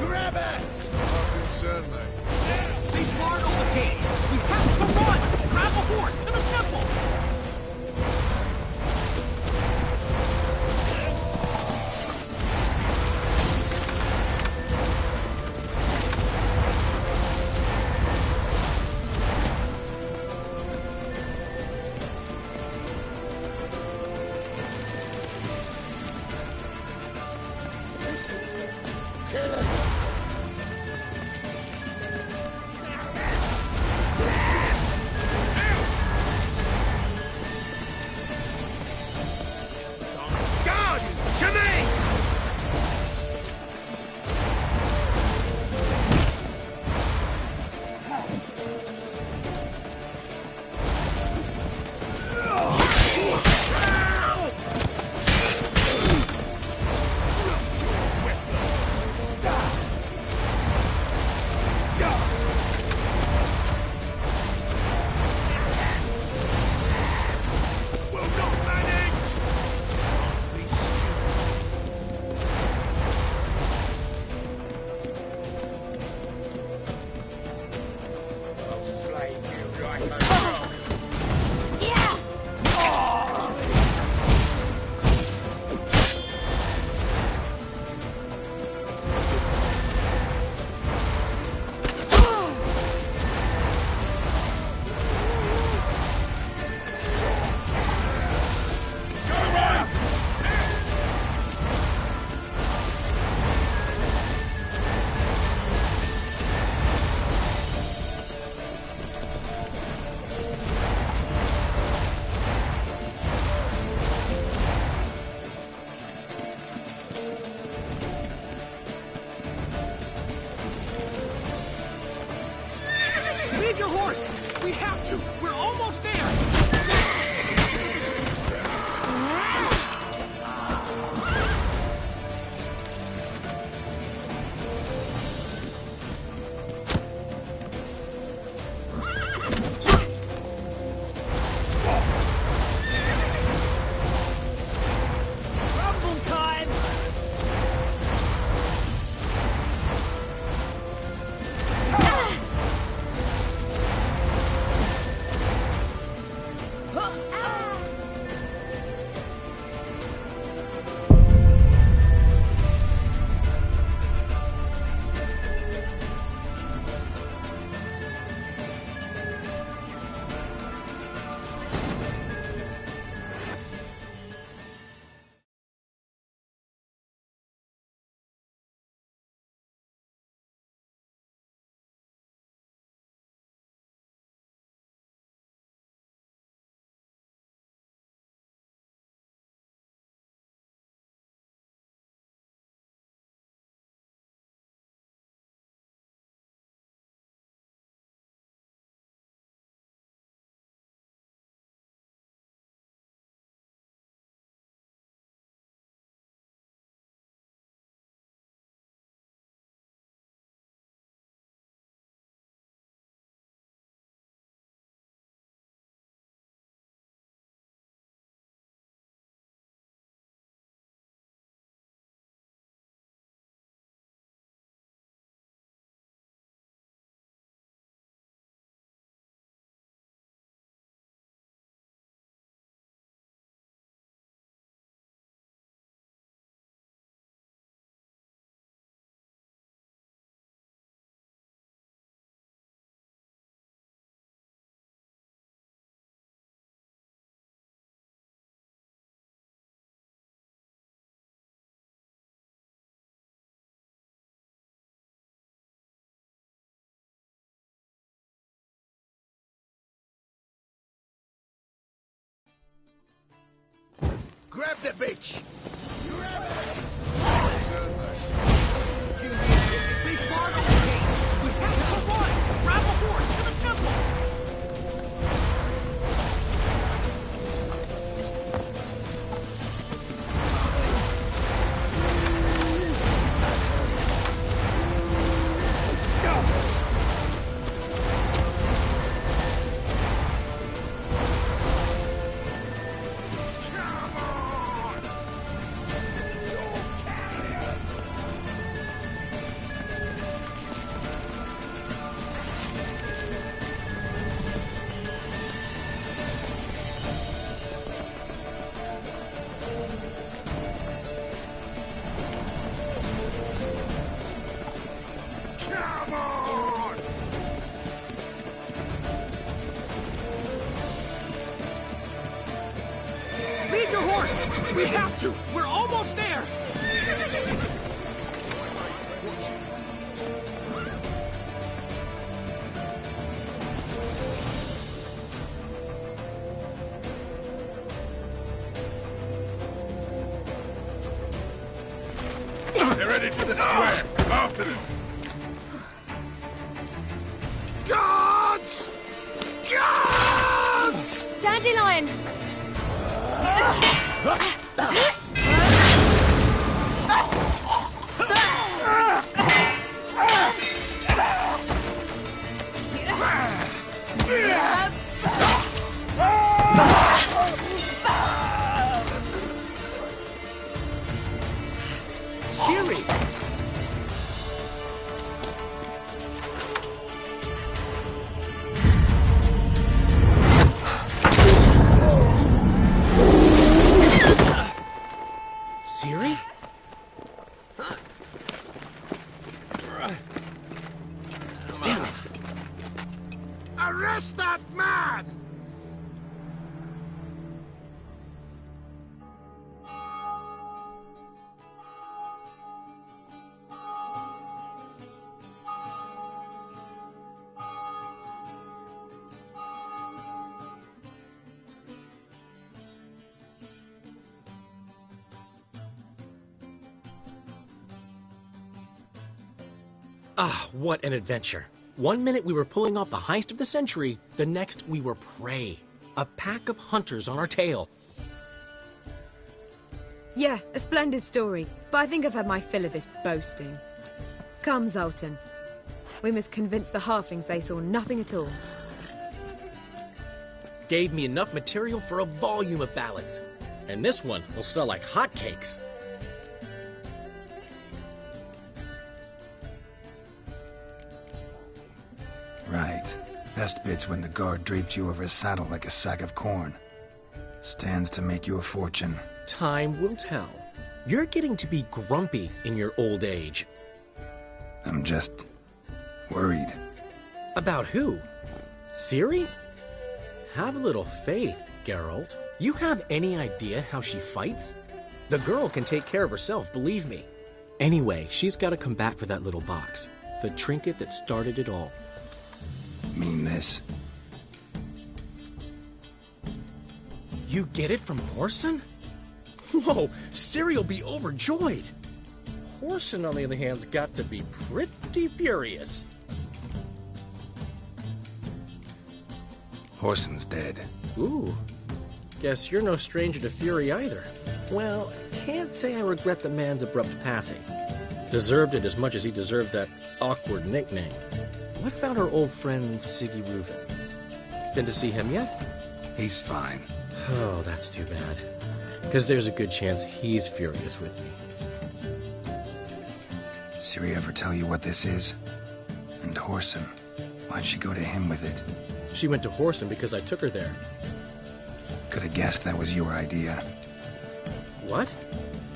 Grab her! Not concerned, mate. They barred all the gates! We have to run! Grab a horse to the temple! to! We're almost there! Rumble time! Grab the bitch! Big Bardo case! We have to run! Grab a horse to the temple! Leave your horse! We have to! We're almost there! They're headed to the square. After them. Guards! Guards! Dandelion! Siri! Siri? Damn it! Arrest that man! Ah, what an adventure. One minute we were pulling off the heist of the century, the next we were prey. A pack of hunters on our tail. Yeah, a splendid story, but I think I've had my fill of this boasting. Come, Zoltan. We must convince the halflings they saw nothing at all. Gave me enough material for a volume of ballads. And this one will sell like hotcakes. Right. Best bit's when the guard draped you over his saddle like a sack of corn. Stands to make you a fortune. Time will tell. You're getting to be grumpy in your old age. I'm just worried. About who? Ciri? Have a little faith, Geralt. You have any idea how she fights? The girl can take care of herself, believe me. Anyway, she's got to come back for that little box. The trinket that started it all. Mean this? You get it from Whoreson? Whoa, Ciri'll be overjoyed. Whoreson, on the other hand's got to be pretty furious. Whoreson's dead. Ooh. Guess you're no stranger to fury either. Well, can't say I regret the man's abrupt passing. Deserved it as much as he deserved that awkward nickname. What about our old friend Siggy Reuven? Been to see him yet? He's fine. Oh, that's too bad. Because there's a good chance he's furious with me. Ciri ever tell you what this is? And Whoreson, why'd she go to him with it? She went to Whoreson because I took her there. Could have guessed that was your idea. What?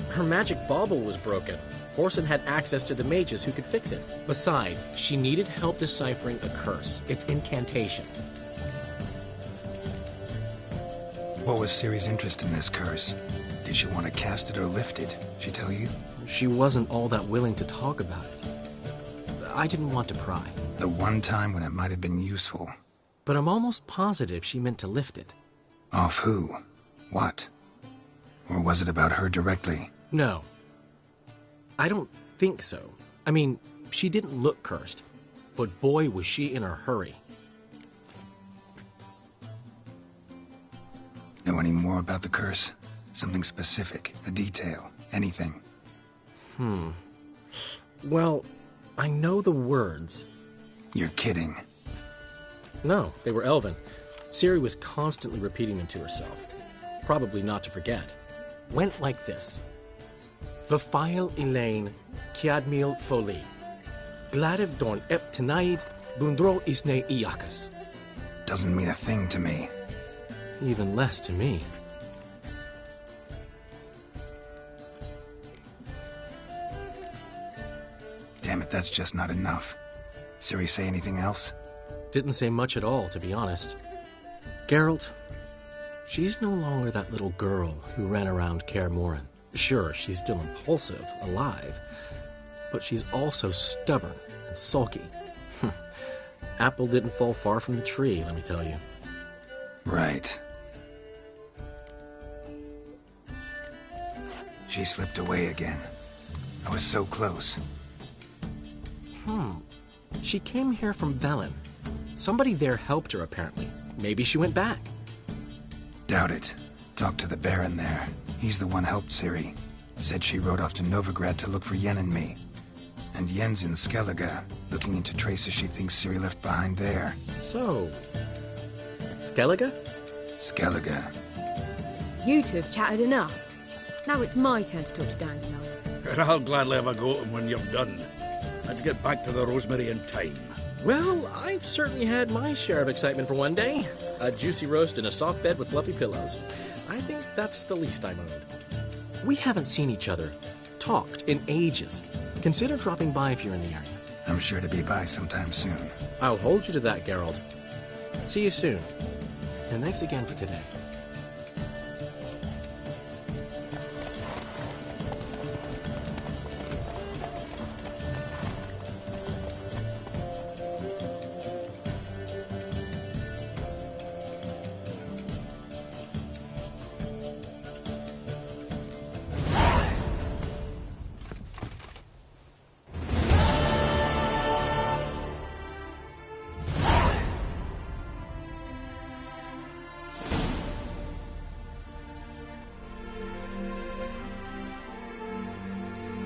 Her magic bauble was broken. Whoreson had access to the mages who could fix it. Besides, she needed help deciphering a curse. It's incantation. What was Ciri's interest in this curse? Did she want to cast it or lift it? She tell you? She wasn't all that willing to talk about it. I didn't want to pry. The one time when it might have been useful. But I'm almost positive she meant to lift it. Off who? What? Or was it about her directly? No. I don't think so. I mean, she didn't look cursed. But boy, was she in a hurry. Know any more about the curse? Something specific, a detail, anything? Well, I know the words. You're kidding. No, they were Elven. Ciri was constantly repeating them to herself. Probably not to forget. Went like this. Vafile Elaine, Kiadmil Foli. Gladiv Dorn Ep Tenaid, Bundro Isne Iakas. Doesn't mean a thing to me. Even less to me. Damn it, that's just not enough. Ciri say anything else? Didn't say much at all, to be honest. Geralt, she's no longer that little girl who ran around Kaer Morhen. Sure, she's still impulsive, alive, but she's also stubborn and sulky. Apple didn't fall far from the tree, let me tell you. Right. She slipped away again. I was so close. She came here from Velen. Somebody there helped her, apparently. Maybe she went back. Doubt it. Talked to the Baron there. He's the one helped Ciri. Said she rode off to Novigrad to look for Yen and me. And Yen's in Skellige, looking into traces she thinks Ciri left behind there. So, Skellige? Skellige. You two have chatted enough. Now it's my turn to talk to Dandelion. And I'll gladly have a go at him when you're done. Let's get back to the Rosemary in time. Well, I've certainly had my share of excitement for one day. A juicy roast in a soft bed with fluffy pillows. I think that's the least I'm owed. We haven't seen each other, talked in ages. Consider dropping by if you're in the area. I'm sure to be by sometime soon. I'll hold you to that, Geralt. See you soon. And thanks again for today.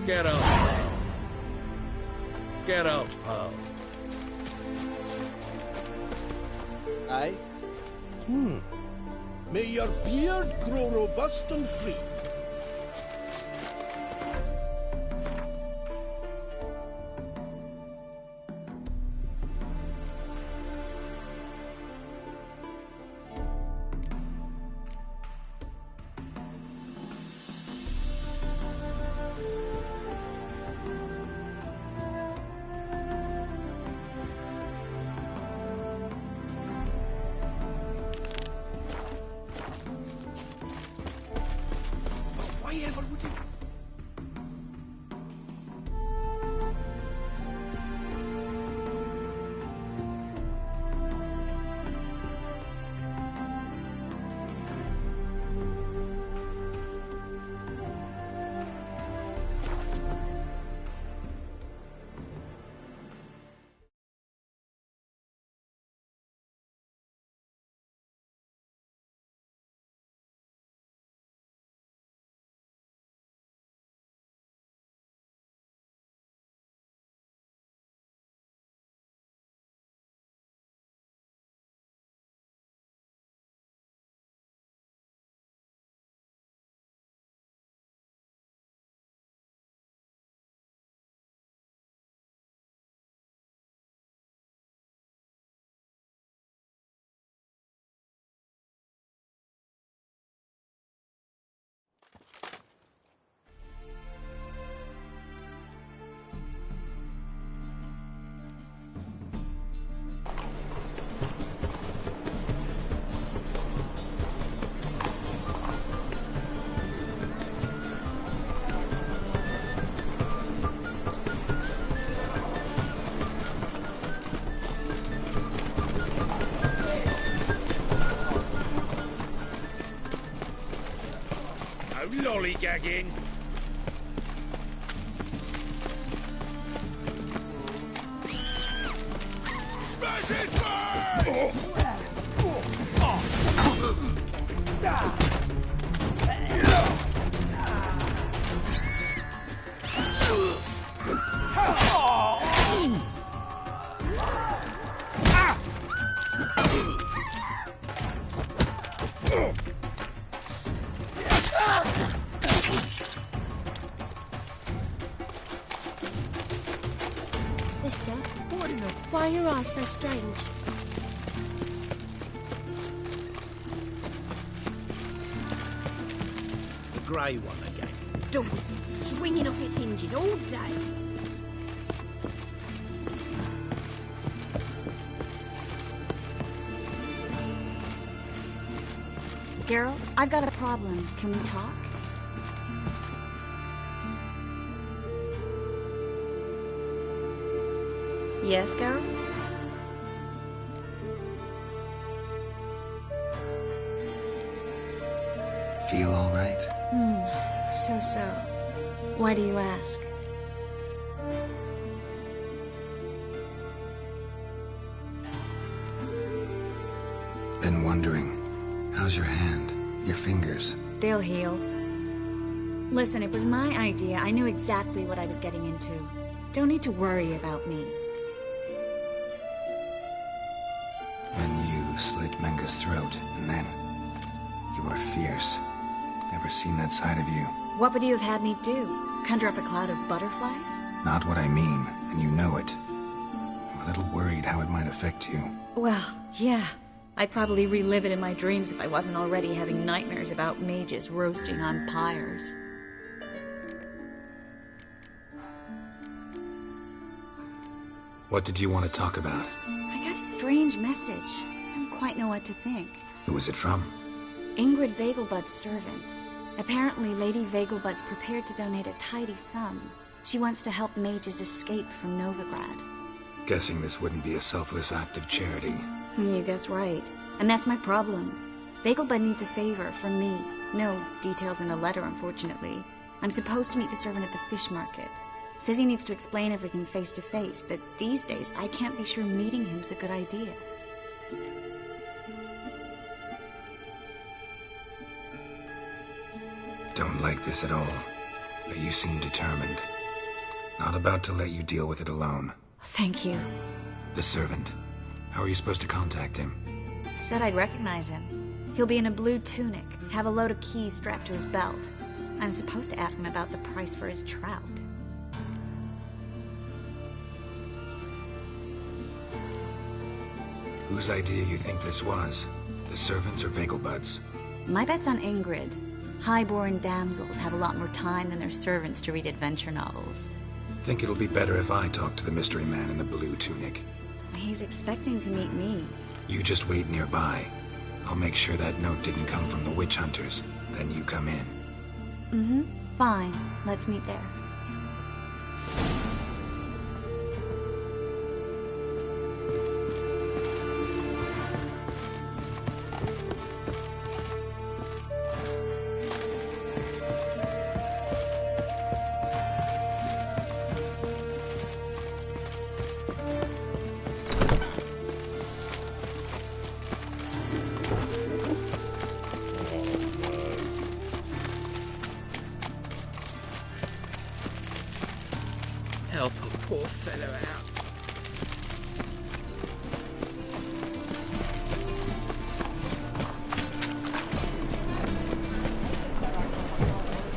Get out, pal. Get out, pal. Aye? May your beard grow robust and free. Why ever would you? Lollygagging. Smash his face! Mister, why are your eyes so strange? The grey one again. Don't be swinging off its hinges all day. Geralt, I've got a problem. Can we talk? Yes, Geralt? Feel all right? So. Why do you ask? Been wondering. How's your hand? Your fingers? They'll heal. Listen, it was my idea. I knew exactly what I was getting into. Don't need to worry about me. When you slit Menga's throat, and then you were fierce. Never seen that side of you. What would you have had me do? Conjure up a cloud of butterflies? Not what I mean, and you know it. I'm a little worried how it might affect you. Well, yeah. I'd probably relive it in my dreams if I wasn't already having nightmares about mages roasting on pyres. What did you want to talk about? I got a strange message. I don't quite know what to think. Who was it from? Ingrid Vegelbud's servant. Apparently, Lady Vegelbud's prepared to donate a tidy sum. She wants to help mages escape from Novigrad. Guessing this wouldn't be a selfless act of charity. You guess right. And that's my problem. Vegelbud needs a favor from me. No details in a letter, unfortunately. I'm supposed to meet the servant at the fish market. Says he needs to explain everything face to face, but these days I can't be sure meeting him's a good idea. Don't like this at all, but you seem determined. Not about to let you deal with it alone. Thank you. The servant. How are you supposed to contact him? Said I'd recognize him. He'll be in a blue tunic, have a load of keys strapped to his belt. I'm supposed to ask him about the price for his trout. Whose idea you think this was? The servants or Vegelbud's? My bet's on Ingrid. High-born damsels have a lot more time than their servants to read adventure novels. Think it'll be better if I talk to the mystery man in the blue tunic. He's expecting to meet me. You just wait nearby. I'll make sure that note didn't come from the witch hunters. Then you come in. Mm-hmm. Fine. Let's meet there. Help a poor fellow out.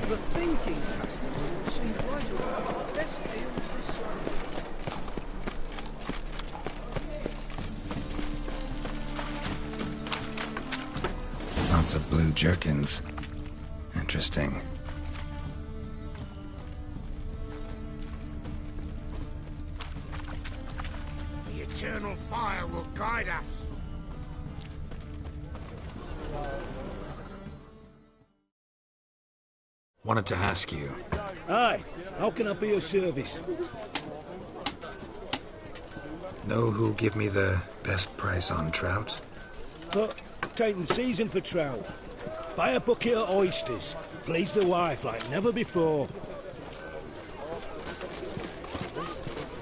The thinking customer will see right away. Let's deal with this one. Lots of blue jerkins. Interesting. The eternal fire will guide us. Wanted to ask you. Aye, how can I be of service? Know who'll give me the best price on trout? But taking season for trout. Buy a bucket of oysters. Please the wife like never before.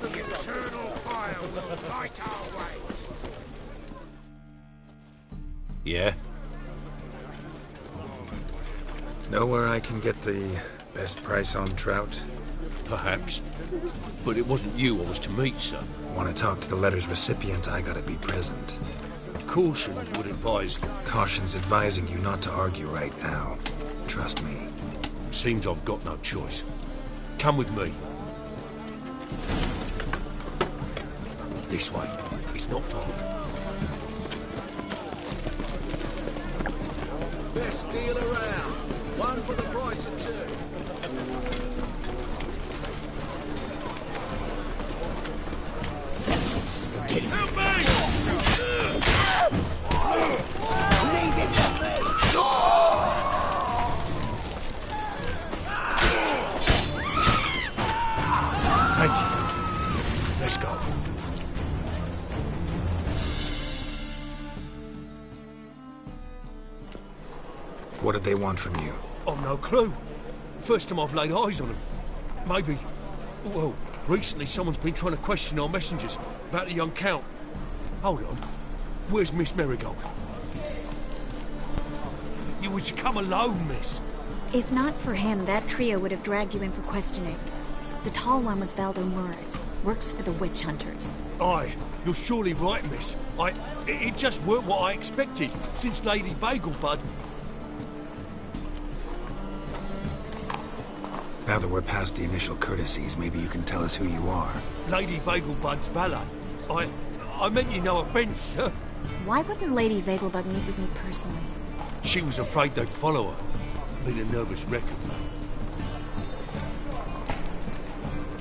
The eternal fire will light our way. Yeah? Know where I can get the best price on trout? Perhaps. But it wasn't you I was to meet, sir. Want to talk to the letter's recipient, I gotta be present. Caution would advise... Caution's advising you not to argue right now. Trust me. Seems I've got no choice. Come with me. This way. It's not far. Best deal around. One for the price of two. Help me! Leave it to me! Thank you. Let's go. What did they want from you? I've no clue. First time I've laid eyes on them. Maybe... Well, recently someone's been trying to question our messengers about the young Count. Hold on. Where's Miss Marigold? You would come alone, miss. If not for him, that trio would have dragged you in for questioning. The tall one was Valdo Morris. Works for the witch hunters. Aye, you're surely right, miss. It just weren't what I expected, since Lady Vegelbud... Now that we're past the initial courtesies, maybe you can tell us who you are. Lady Vegelbud's valet. I meant you no offence, sir. Why wouldn't Lady Vegelbud meet with me personally? She was afraid they'd follow her. Been a nervous wreck of late.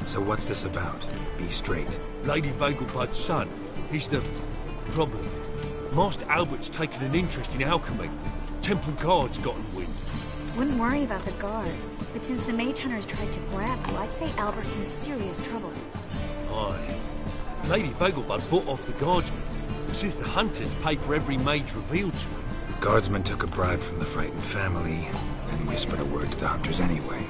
So what's this about? Be straight. Lady Vegelbud's son. He's the problem. Master Albert's taken an interest in alchemy. Temple Guard's gotten wind. Wouldn't worry about the guard. But since the mage hunters tried to grab you, I'd say Albert's in serious trouble. Aye. Lady Vegelbud bought off the guardsmen, since the hunters pay for every mage revealed to them. Guardsmen took a bribe from the frightened family, and whispered a word to the hunters anyway.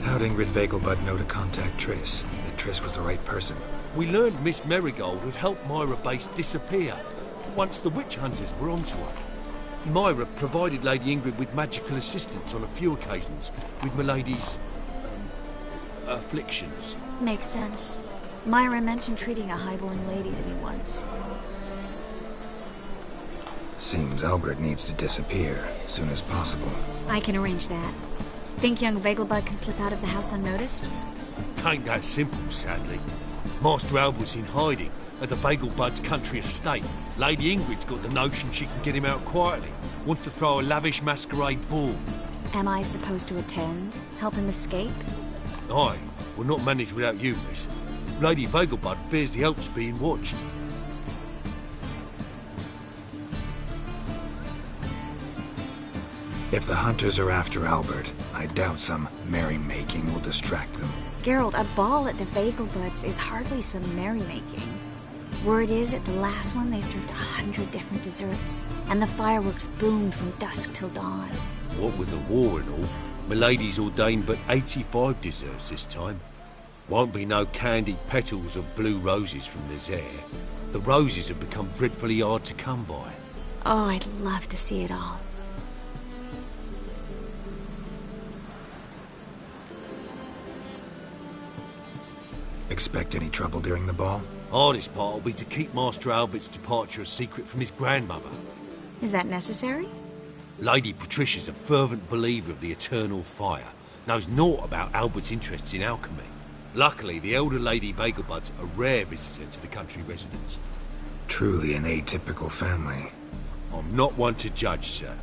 How'd Ingrid Vegelbud know to contact Triss? That Triss was the right person? We learned Miss Marigold had helped Myra Base disappear, once the witch hunters were onto her. Myra provided Lady Ingrid with magical assistance on a few occasions with Milady's afflictions. Makes sense. Myra mentioned treating a highborn lady to me once. Seems Albert needs to disappear soon as possible. I can arrange that. Think young Vegelbud can slip out of the house unnoticed? Tain't that simple, sadly. Master Albert's in hiding at the Vegelbud's country estate. Lady Ingrid's got the notion she can get him out quietly. Wants to throw a lavish masquerade ball. Am I supposed to attend? Help him escape? Aye, we'll not manage without you, miss. Lady Vegelbud fears the help's being watched. If the hunters are after Albert, I doubt some merrymaking will distract them. Geralt, a ball at the Vegelbuds is hardly some merrymaking. Word is, at the last one they served 100 different desserts, and the fireworks boomed from dusk till dawn. What with the war and all, Milady's ordained but 85 desserts this time. Won't be no candied petals of blue roses from Nazaire. The roses have become dreadfully hard to come by. Oh, I'd love to see it all. Expect any trouble during the ball? Hardest part will be to keep Master Albert's departure a secret from his grandmother. Is that necessary? Lady Patricia's a fervent believer of the eternal fire. Knows naught about Albert's interests in alchemy. Luckily, the elder Lady Vegelbud's a rare visitor to the country residence. Truly an atypical family. I'm not one to judge, sir.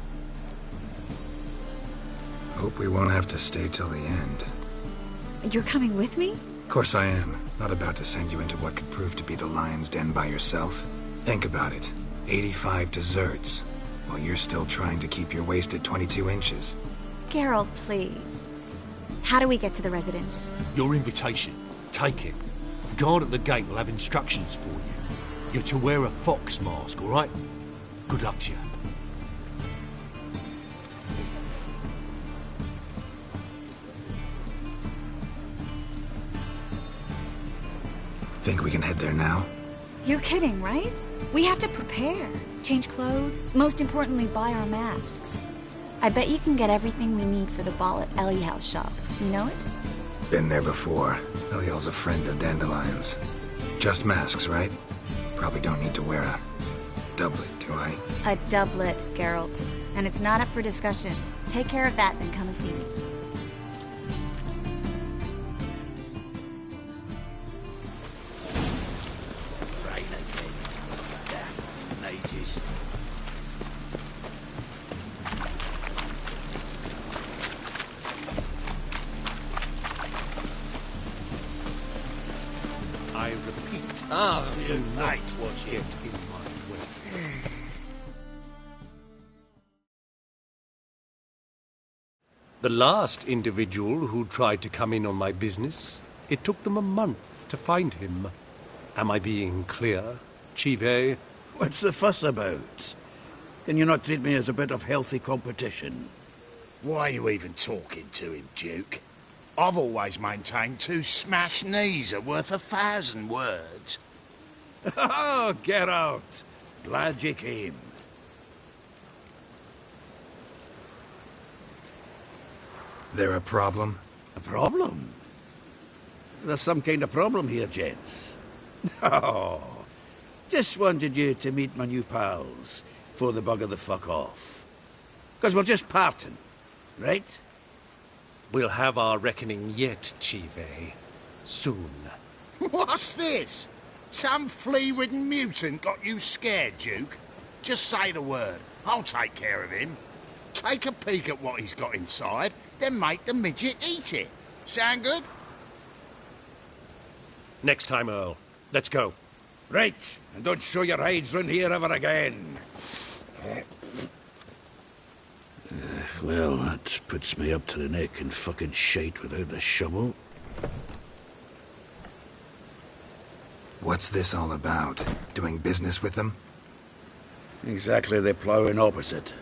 Hope we won't have to stay till the end. You're coming with me? Of course I am. Not about to send you into what could prove to be the lion's den by yourself. Think about it. 85 desserts, while you're still trying to keep your waist at 22 inches. Geralt, please. How do we get to the residence? Your invitation. Take it. The guard at the gate will have instructions for you. You're to wear a fox mask, all right? Good luck to you. Think we can head there now? You're kidding, right? We have to prepare. Change clothes. Most importantly, buy our masks. I bet you can get everything we need for the ball at Eliel's shop. You know it? Been there before. Eliel's a friend of Dandelion's. Just masks, right? Probably don't need to wear a doublet, do I? A doublet, Geralt. And it's not up for discussion. Take care of that, then come and see me. I repeat, do not get in my way. The last individual who tried to come in on my business, it took them a month to find him. Am I being clear, Chive? What's the fuss about? Can you not treat me as a bit of healthy competition? Why are you even talking to him, Duke? I've always maintained 2 smashed knees are worth 1,000 words. Oh, Geralt. Glad you came. There a problem? A problem? There's some kind of problem here, gents. Oh, just wanted you to meet my new pals before they bugger the fuck off. Because we're just parting, right? We'll have our reckoning yet, Chive. Soon. What's this? Some flea-ridden mutant got you scared, Duke? Just say the word. I'll take care of him. Take a peek at what he's got inside, then make the midget eat it. Sound good? Next time, Earl. Let's go. Right, and don't show your hides round here ever again. Well, that puts me up to the neck in fucking shite without the shovel. What's this all about? Doing business with them? Exactly the ploughing opposite.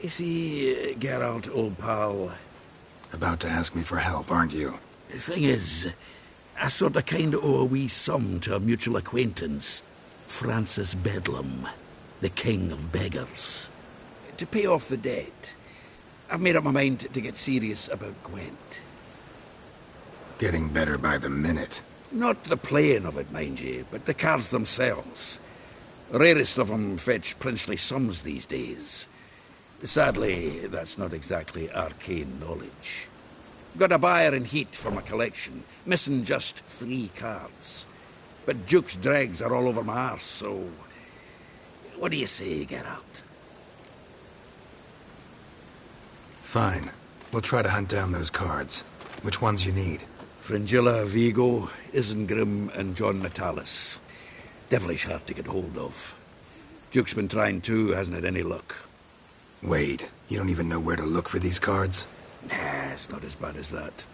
You see, Geralt, old pal... About to ask me for help, aren't you? The thing is, I sort of kind of owe a wee sum to a mutual acquaintance. Francis Bedlam, the king of beggars. to pay off the debt, I've made up my mind to get serious about Gwent. Getting better by the minute. Not the playing of it, mind you, but the cards themselves. Rarest of them fetch princely sums these days. Sadly, that's not exactly arcane knowledge. Got a buyer in heat for my collection, missing just 3 cards. But Duke's dregs are all over my arse, so... What do you say, Geralt? Fine. We'll try to hunt down those cards. Which ones you need? Fringilla, Vigo, Isengrim, and John Natalis. Devilish hard to get hold of. Duke's been trying too, hasn't had any luck. Wait, you don't even know where to look for these cards? Nah, it's not as bad as that.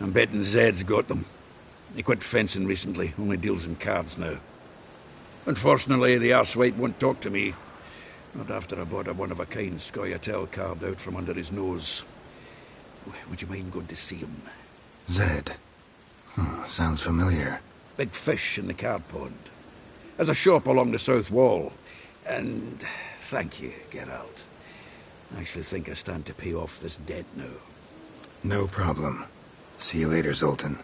I'm betting Zed's got them. He quit fencing recently, only deals in cards now. Unfortunately, the arsewite won't talk to me. Not after I bought a one-of-a-kind Scoia'tael card out from under his nose. Would you mind going to see him? Zed. Sounds familiar. Big fish in the card pond. Has a shop along the south wall. And thank you, Geralt. I actually think I stand to pay off this debt now. No problem. See you later, Zoltan.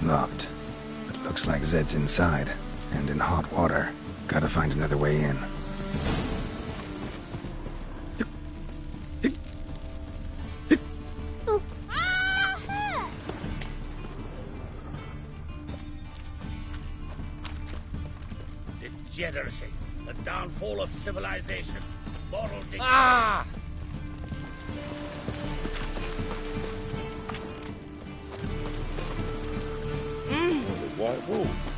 Locked. But looks like Zed's inside, and in hot water. Gotta find another way in. Degeneracy, the downfall of civilization, moral decay. White wolf.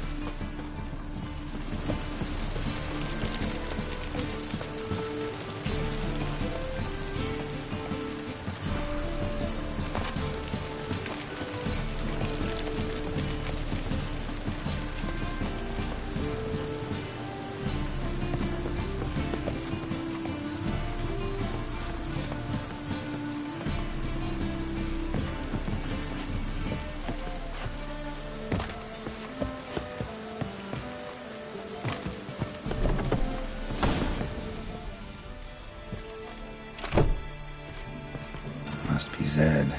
Must be Zed.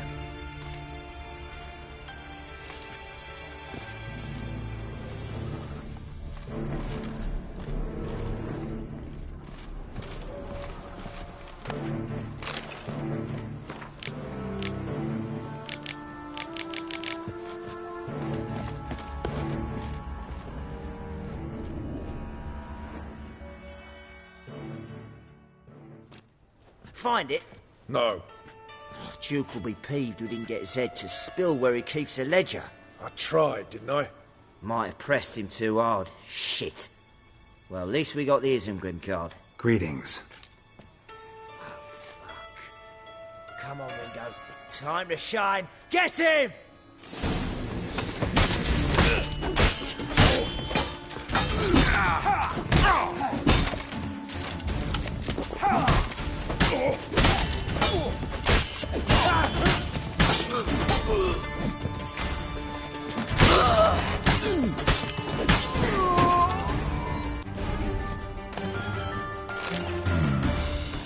Find it? No. Duke will be peeved we didn't get Zed to spill where he keeps the ledger. I tried, didn't I? Might have pressed him too hard. Shit. Well, at least we got the Isengrim card. Greetings. Come on, Ringo. Time to shine. Get him!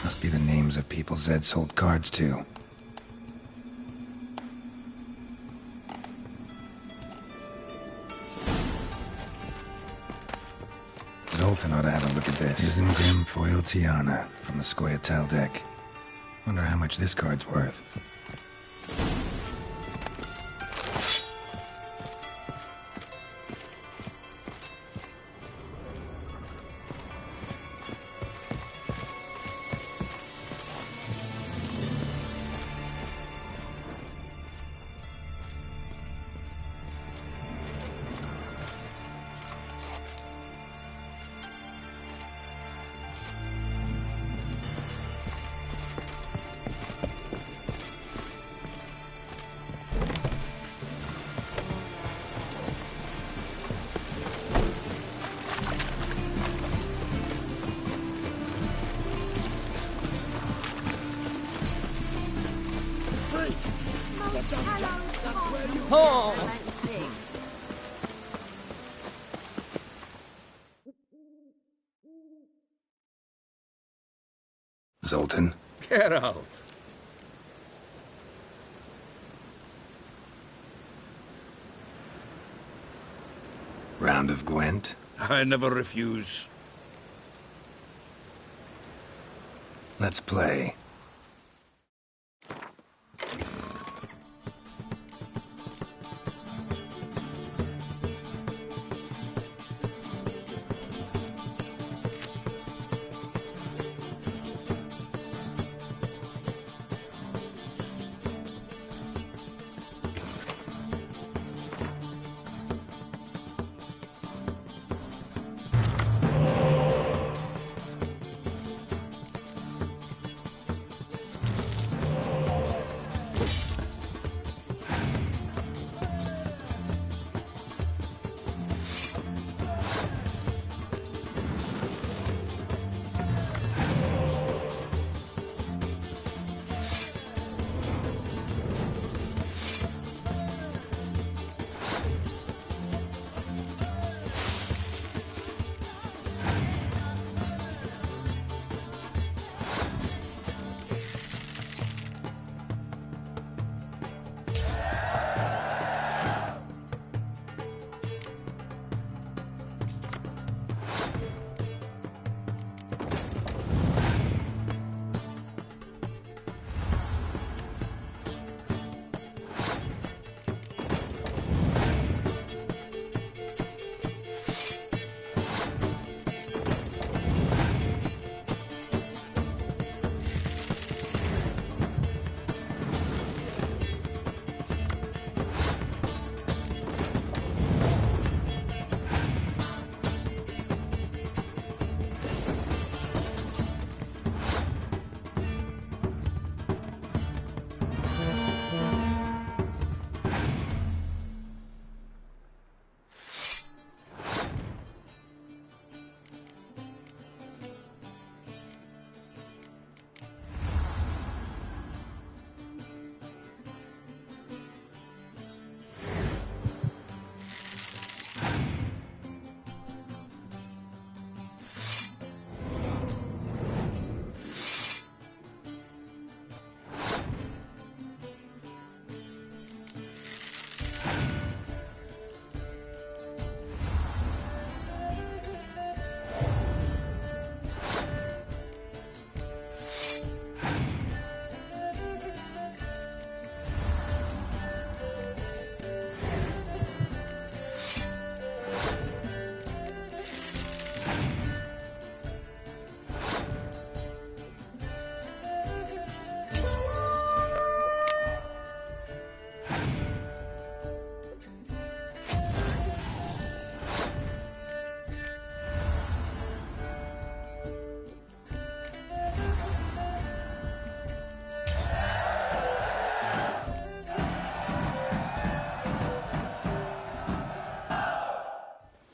Must be the names of people Zed sold cards to. Zoltan ought to have a look at this. Isengrim Foil Tiana from the Scoia'tael deck. Wonder how much this card's worth. fall. Zoltan? Get out. Round of Gwent? I never refuse. Let's play.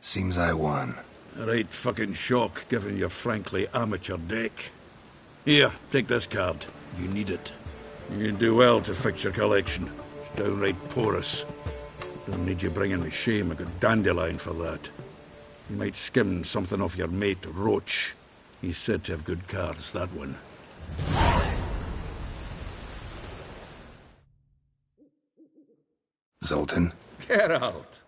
Seems I won. A right fucking shock, given your frankly amateur deck. Here, take this card. You need it. You do well to fix your collection. It's downright porous. Don't need you bringing me shame. I got dandelion for that. You might skim something off your mate, Roach. He's said to have good cards, that one. Zoltan? Get out!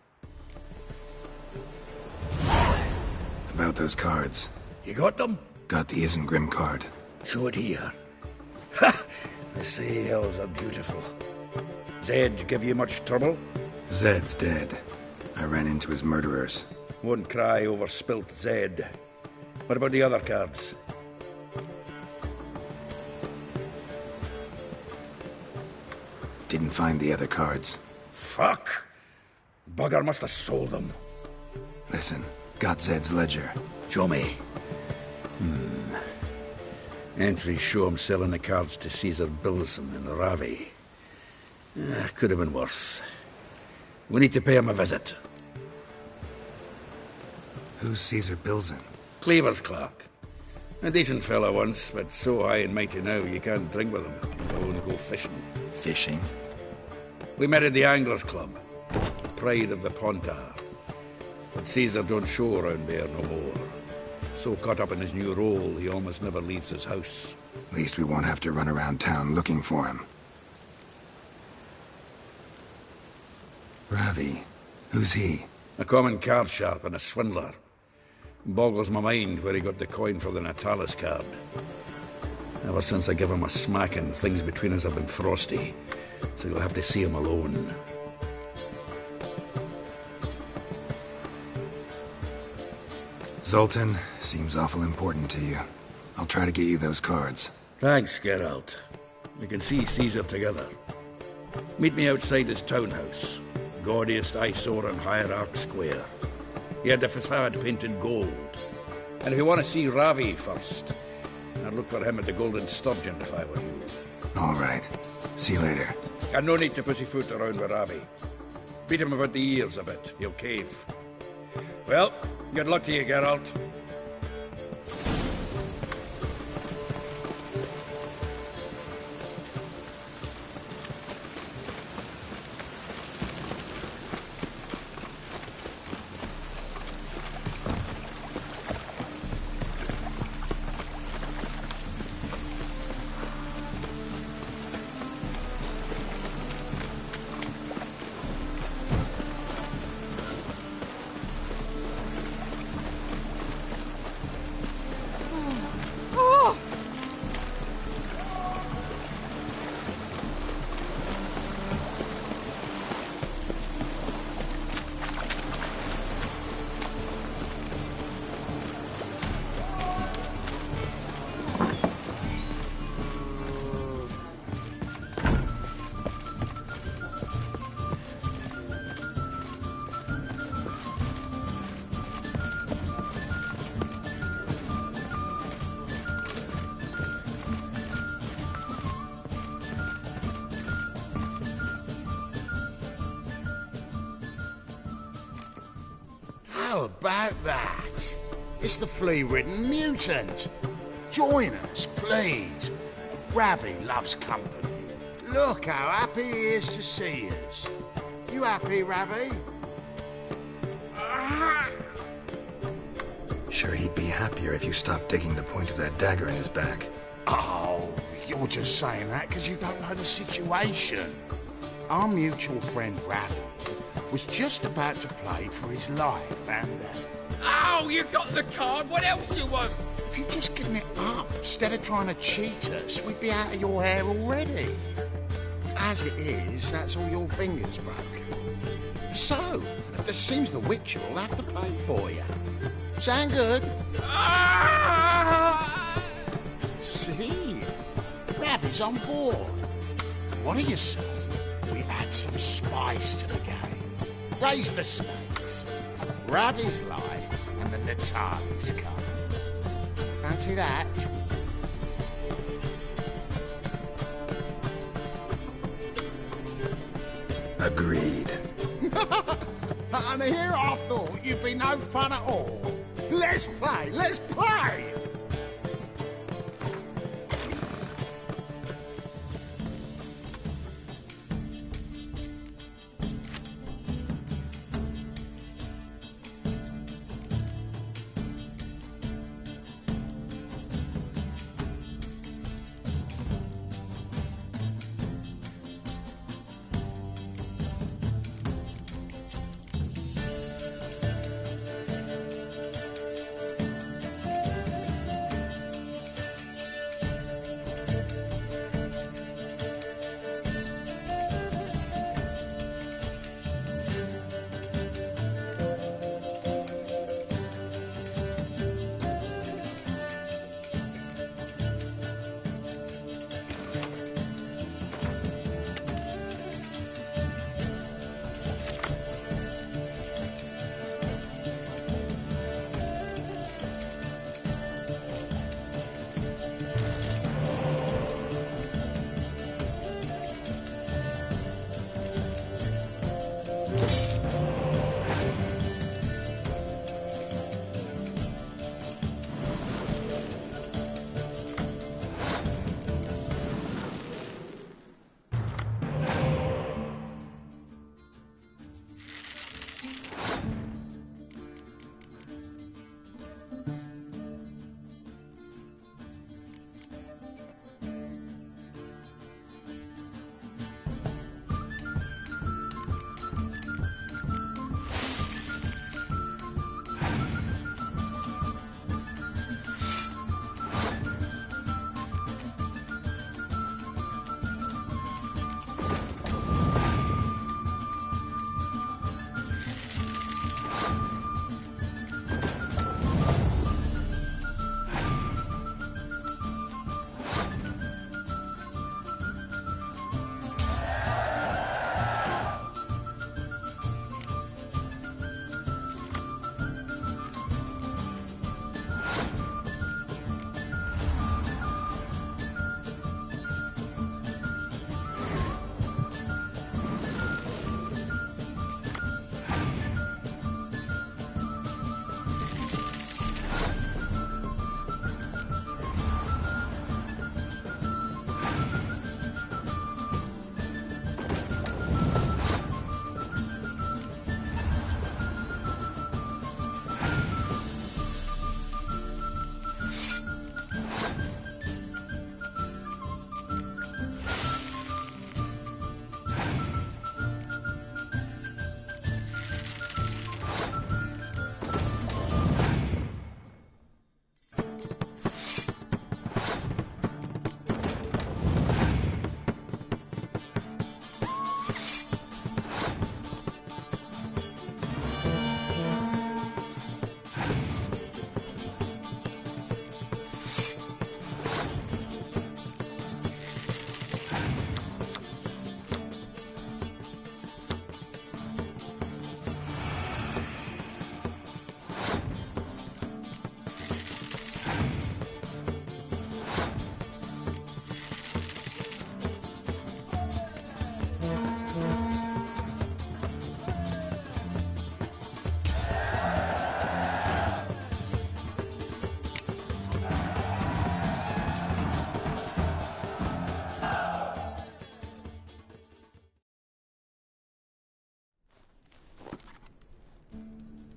About those cards. You got them? Got the Isengrim card. Show it here. Ha! The sails are beautiful. Zed give you much trouble? Zed's dead. I ran into his murderers. Won't cry over spilt Zed. What about the other cards? Didn't find the other cards. Fuck! Bugger must have sold them. Listen, got Zed's ledger. Show me. Entries show him selling the cards to Caesar Bilson in Ravi. Could have been worse. We need to pay him a visit. Who's Caesar Bilson? Cleaver's clerk. A decent fella once, but so high and mighty now you can't drink with him. Let alone go fishing. Fishing? We met at the Anglers Club, the pride of the Pontar. But Caesar don't show around there no more. So caught up in his new role, he almost never leaves his house. At least we won't have to run around town looking for him. Ravi, who's he? A common card sharp and a swindler. Boggles my mind where he got the coin for the Natalis card. Ever since I gave him a smacking, things between us have been frosty. So you'll have to see him alone. Zoltan, seems awful important to you. I'll try to get you those cards. Thanks, Geralt. We can see Caesar together. Meet me outside his townhouse. Gaudiest eyesore on Hierarch Square. He had the facade painted gold. And if you want to see Ravi first, I'd look for him at the Golden Sturgeon if I were you. All right. See you later. And no need to pussyfoot around with Ravi. Beat him about the ears a bit. He'll cave. Well, good luck to you, Geralt. How about that? It's the flea-ridden mutant. Join us, please. Ravi loves company. Look how happy he is to see us. You happy, Ravi? Sure, he'd be happier if you stopped digging the point of that dagger in his back. Oh, you're just saying that because you don't know the situation. Our mutual friend Ravi was just about to play for his life, and... Oh, you got the card! What else you want? If you'd just given it up, instead of trying to cheat us, we'd be out of your hair already. As it is, that's all your fingers broken. So, it seems the Witcher will have to pay for you. Sound good? See? Ravi's on board. What do you say? We add some spice to the game. Raise the stakes. Ravi's life and the Natalis card. Fancy that? Agreed. And here I thought you'd be no fun at all. Let's play, let's play!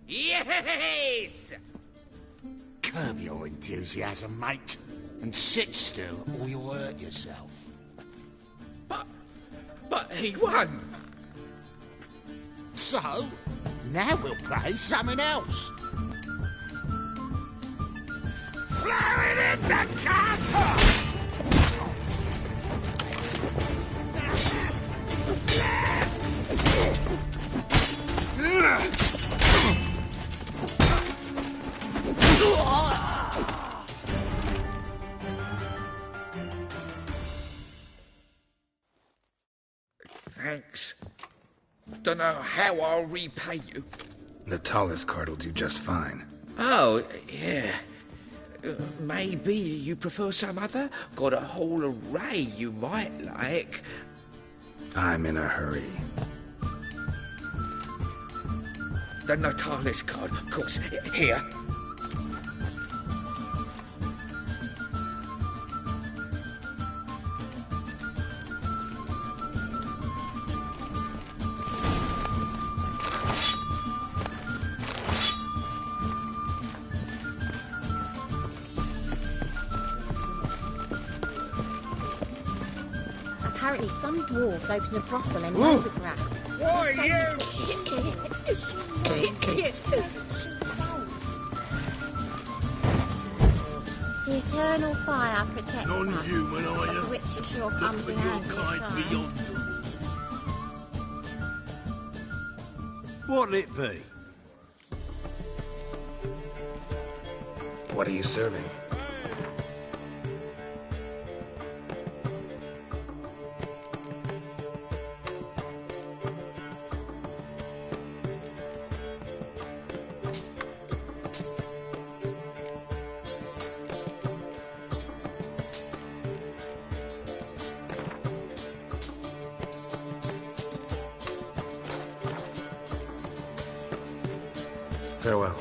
Yes! Curb your enthusiasm, mate, and sit still or you'll hurt yourself. But he won! So, now we'll play something else. Throw it in the cup! Thanks. Don't know how I'll repay you. Natalis card will do just fine. Oh, yeah. Maybe you prefer some other? Got a whole array you might like. I'm in a hurry. The Natalis card, of course. Here. Apparently some dwarves open a brothel in Novigrad. Why, you... The eternal fire protects Non-human, us, are you? of which it sure comes in handy at times. What'll it be? What are you serving? Farewell.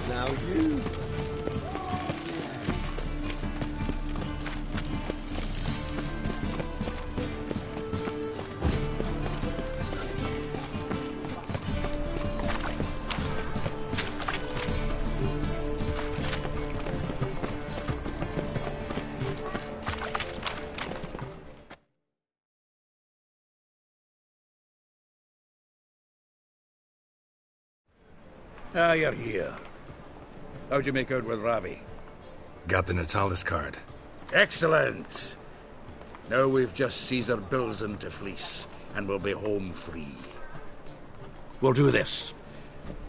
Now you... Ah, you're here. How'd you make out with Ravi? Got the Natalis card. Excellent! Now we've just Caesar Bilzen to fleece, and we'll be home free. We'll do this.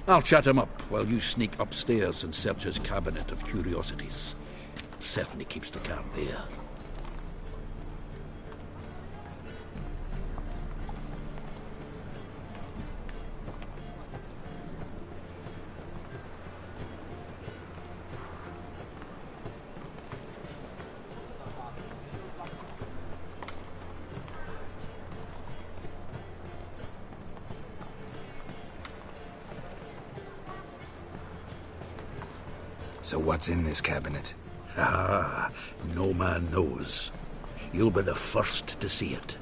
I'll chat him up while you sneak upstairs and search his cabinet of curiosities. Certainly keeps the card there. So what's in this cabinet? Ah, no man knows. You'll be the first to see it.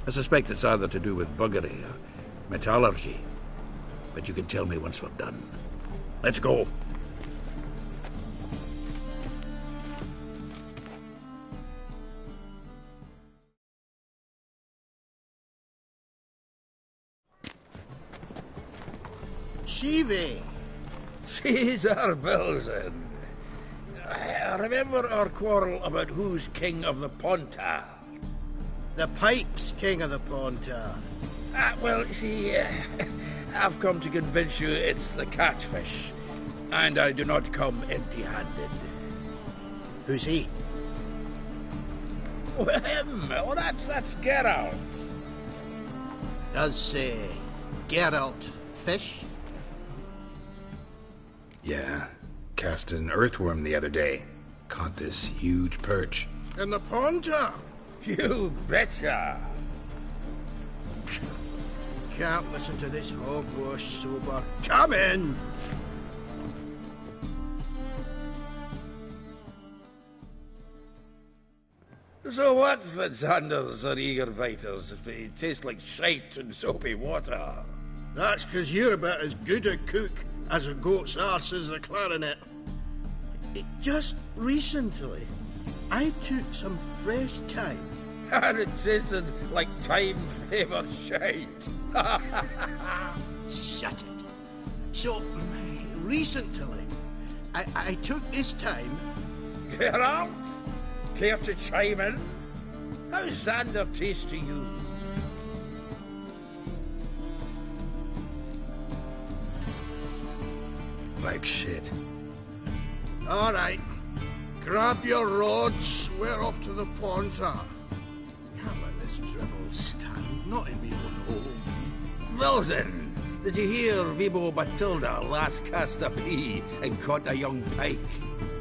I suspect it's either to do with buggery or metallurgy. But you can tell me once we're done. Let's go. Shivi! Caesar Bilzen. Remember our quarrel about who's king of the Pontar? The Pike's king of the Pontar. Well, see, I've come to convince you it's the catfish. And I do not come empty-handed. Who's he? Well, him. Oh, that's Geralt. Does Geralt fish? Yeah. Cast an earthworm the other day. Caught this huge perch. In the pond, Tom? You betcha. Can't listen to this hogwash sober. Come in! So what, Fitzhanders or eager biters, if they taste like shite and soapy water? That's 'cause you're about as good a cook as a goat's arse is a clarinet. Just recently, I took some fresh thyme. And it tasted like thyme-flavoured shite. Shut it. So, recently, I took this thyme... Geralt? Care to chime in? How's Xander taste to you? Like shit. All right. Grab your rods. We're off to the pond, sir. Can't let this drivel stand. Not in me own home. Wilson, did you hear Vibo Batilda last cast a pea and caught a young pike?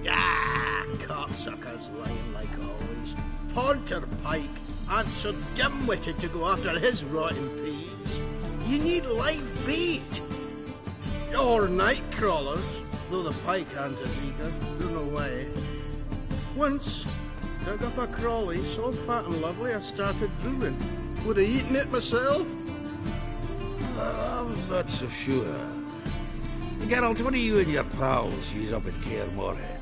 Ah, cocksuckers lying like always. Ponter Pike aren't so dim-witted to go after his rotten peas. You need live bait. Or night crawlers, though the pike aren't as eager. Don't know why. Once, dug up a crawly so fat and lovely I started drooling. Would have eaten it myself? I'm not so sure. Geralt, what do you and your pals use up at Kaer Morhen?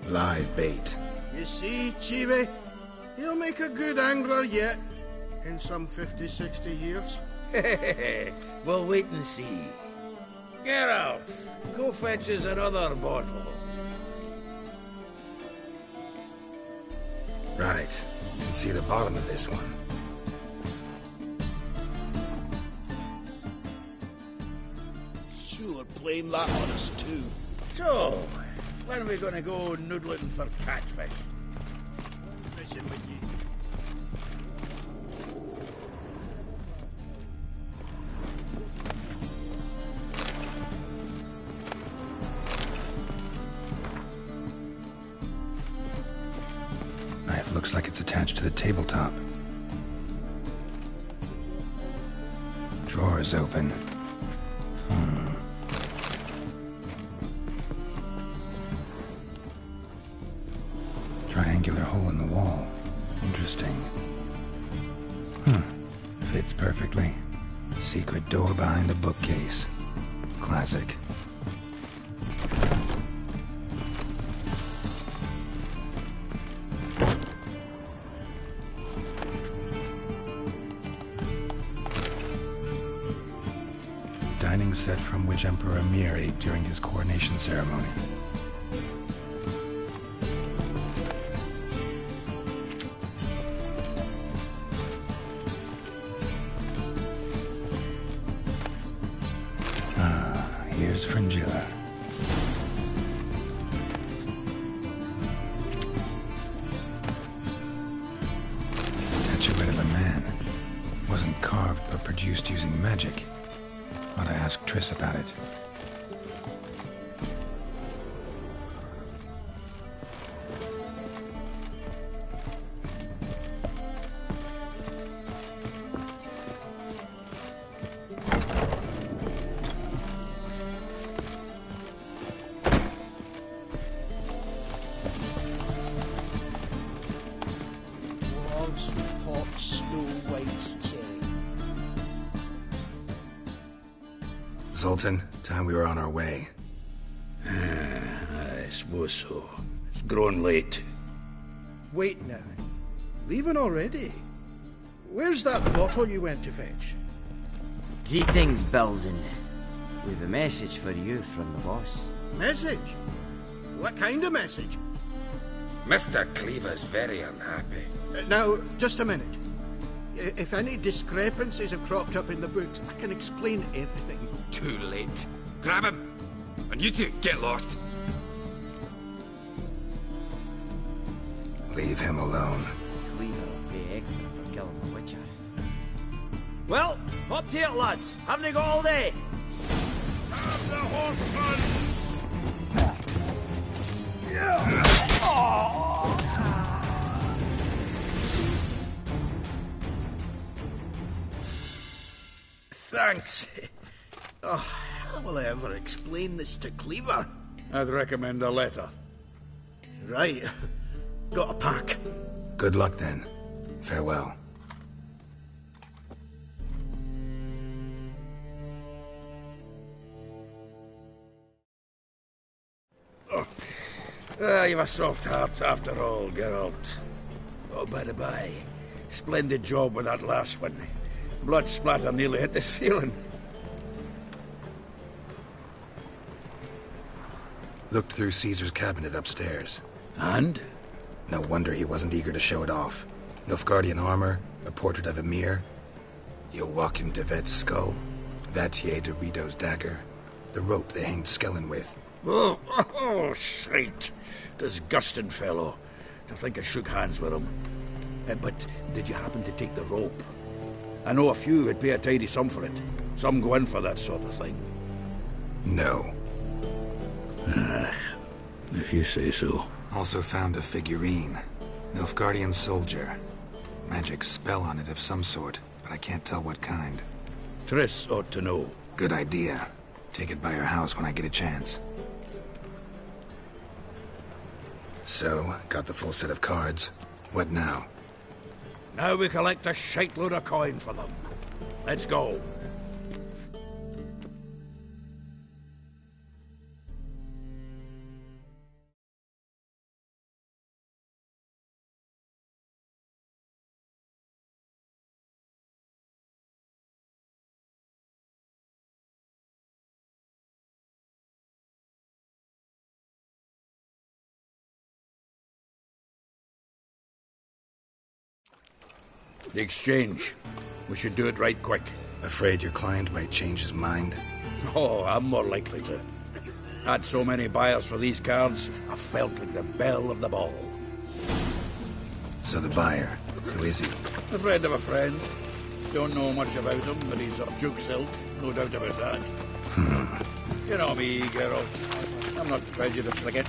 Live bait. You see, Chibi? He'll make a good angler yet. In some 50, 60 years. We'll wait and see. Geralt, go fetch us another bottle. Right. You can see the bottom of this one. Sure, blame that on us too. So, when are we gonna go noodling for catfish? Fishing with you. Knife looks like it's attached to the tabletop. Drawer is open. Triangular hole in the wall. Interesting. Fits perfectly. Secret door behind a bookcase. Classic. Dining set from which Emperor Mir ate during his coronation ceremony. Here's Fringilla. Statuette of a man. Wasn't carved, but produced using magic. Ought to ask Triss about it. Loves hot Snow White's cherry. Zoltan, time we were on our way. I suppose so. It's growing late. Wait now. Leaving already? Where's that bottle you went to fetch? Greetings, Belzen. We've a message for you from the boss. Message? What kind of message? Mr. Cleaver's very unhappy. Now, just a minute. If any discrepancies have cropped up in the books, I can explain everything. Too late. Grab him! And you two, get lost! Leave him alone. Cleaver will pay extra for killing the Witcher. Well, up to it, lads. Haven't they got all day? Have the horse Thanks. Oh, how will I ever explain this to Cleaver? I'd recommend a letter. Right. Got a pack. Good luck then. Farewell. You've a soft heart after all, Geralt. Oh, by the by, splendid job with that last one. Blood splatter nearly hit the ceiling. Looked through Caesar's cabinet upstairs. And? No wonder he wasn't eager to show it off. Nilfgaardian armor, a portrait of Emir, Joachim de Vet's skull, Vatier de Rideau's dagger, the rope they hanged Skellen with. Oh, shite. Disgusting fellow. To think I shook hands with him. But did you happen to take the rope? I know a few would pay a tidy sum for it. Some go in for that sort of thing. No. If you say so. Also found a figurine. Nilfgaardian soldier. Magic spell on it of some sort, but I can't tell what kind. Triss ought to know. Good idea. Take it by her house when I get a chance. So, got the full set of cards. What now? Now we collect a shiteload of coin for them. Let's go. The exchange. We should do it right quick. Afraid your client might change his mind? Oh, I'm more likely to. Had so many buyers for these cards, I felt like the belle of the ball. So the buyer, who is he? A friend of a friend. Don't know much about him, but he's of Duke Silk, no doubt about that. You know me, Geralt. I'm not prejudiced like it.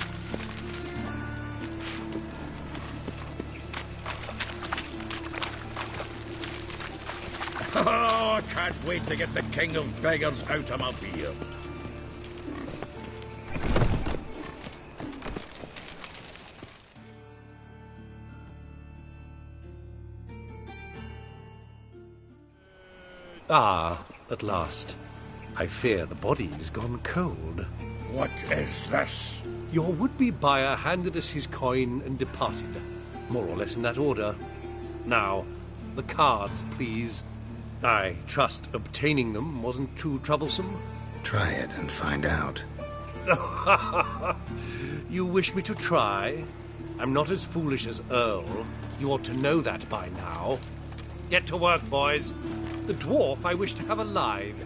Oh, I can't wait to get the king of beggars out of my beer. Ah, at last. I fear the body's gone cold. What is this? Your would-be buyer handed us his coin and departed. More or less in that order. Now, the cards, please. I trust obtaining them wasn't too troublesome? Try it and find out. You wish me to try? I'm not as foolish as Earl. You ought to know that by now. Get to work, boys. The dwarf I wish to have alive.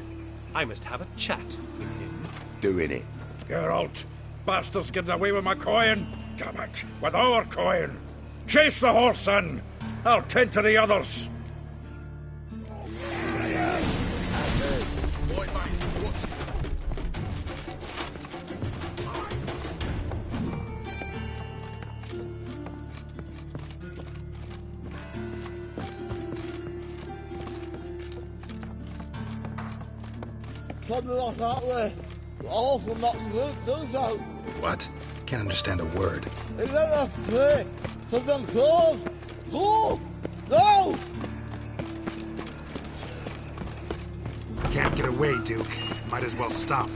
I must have a chat with him. Doing it. Geralt, bastards getting away with my coin. Damn it, with our coin. Chase the horse in. I'll tend to the others. Something like that there. Awful nothing good, do so. What? Can't understand a word. Is that a play? For them claws? Oh! No! Can't get away, Duke. Might as well stop.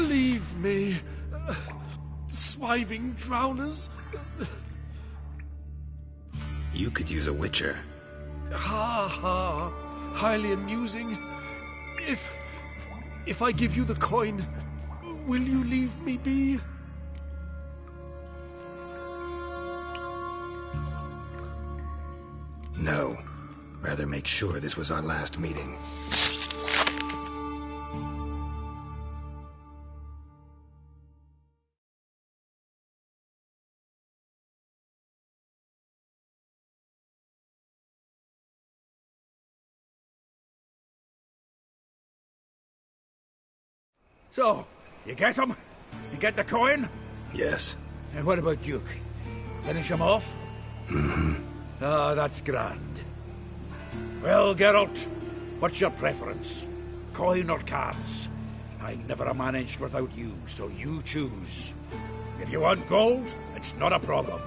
Leave me, swiving drowners. You could use a witcher. Ha ha. Highly amusing. If I give you the coin, will you leave me be? No. Rather make sure this was our last meeting. So, you get him? You get the coin? Yes. And what about Duke? Finish him off? Mm-hmm. Ah, that's grand. Well, Geralt, what's your preference? Coin or cards? I never managed without you, so you choose. If you want gold, it's not a problem.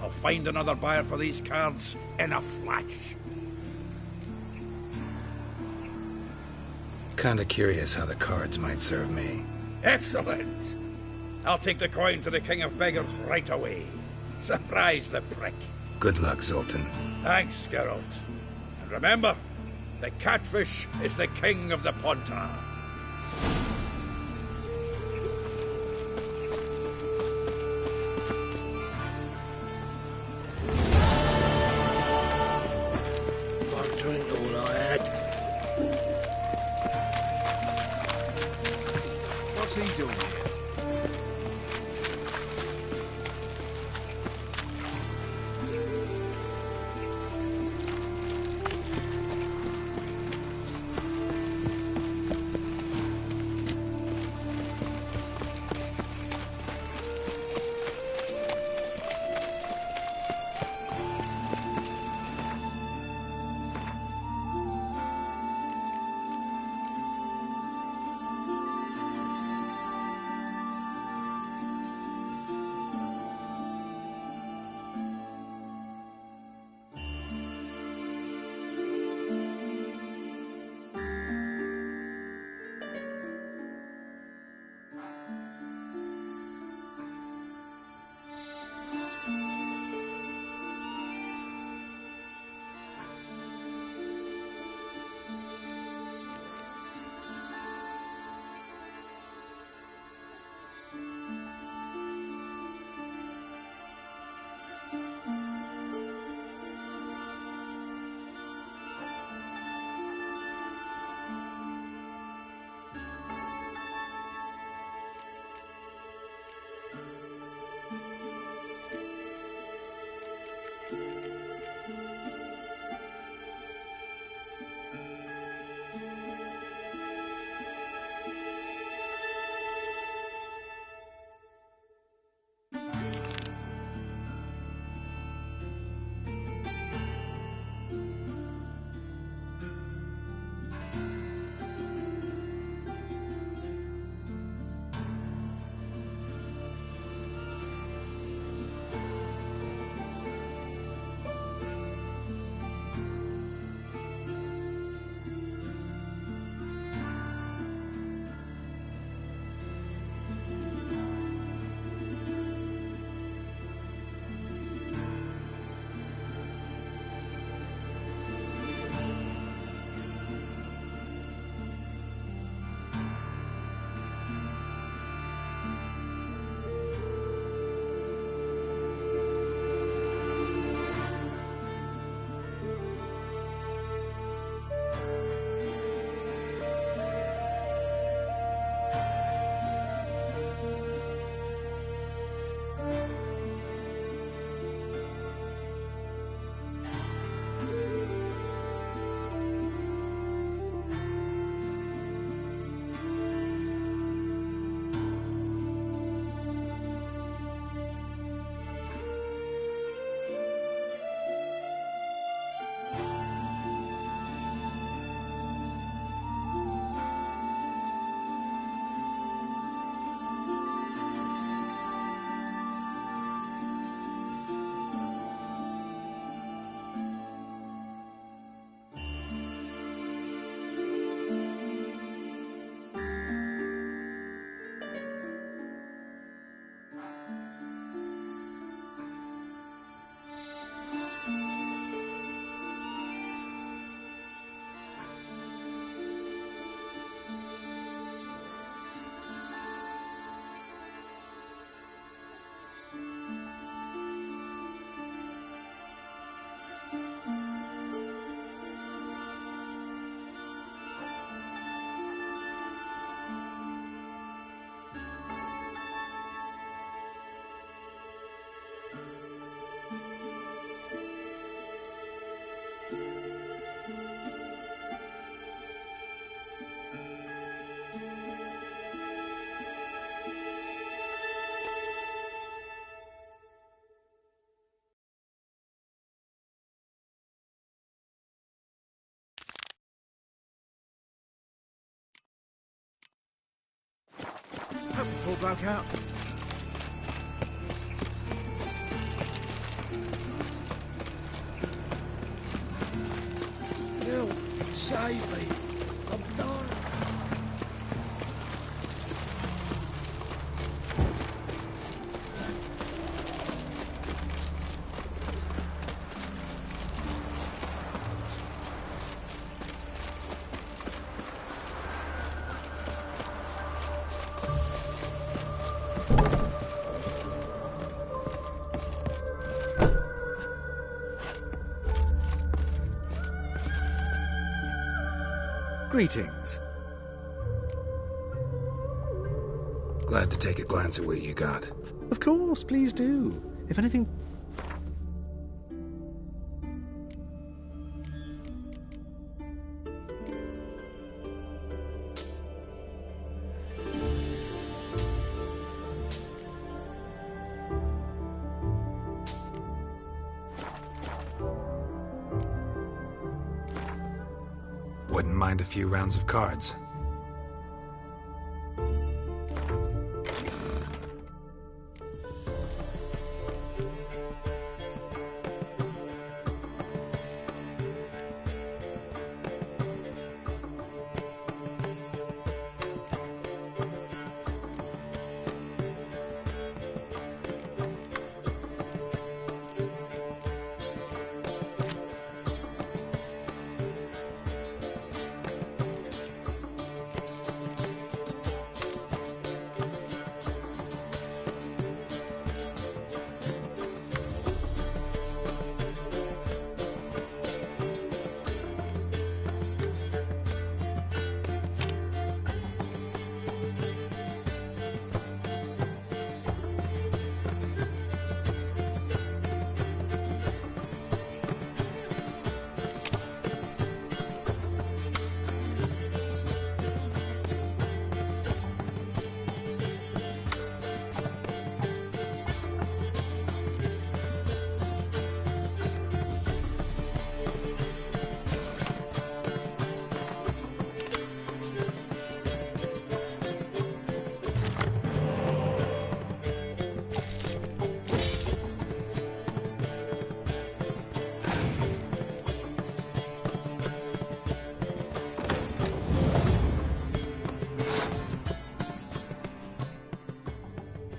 I'll find another buyer for these cards in a flash. Kinda curious how the cards might serve me. Excellent! I'll take the coin to the King of Beggars right away. Surprise the prick. Good luck, Zoltan. Thanks, Geralt. And remember, the catfish is the king of the Pontar. I drink all I had. What's he doing here? bloke out? Help! Save me! I'm dying! Greetings. Glad to take a glance at what you got. Of course, please do. If anything... Wouldn't mind a few rounds of cards.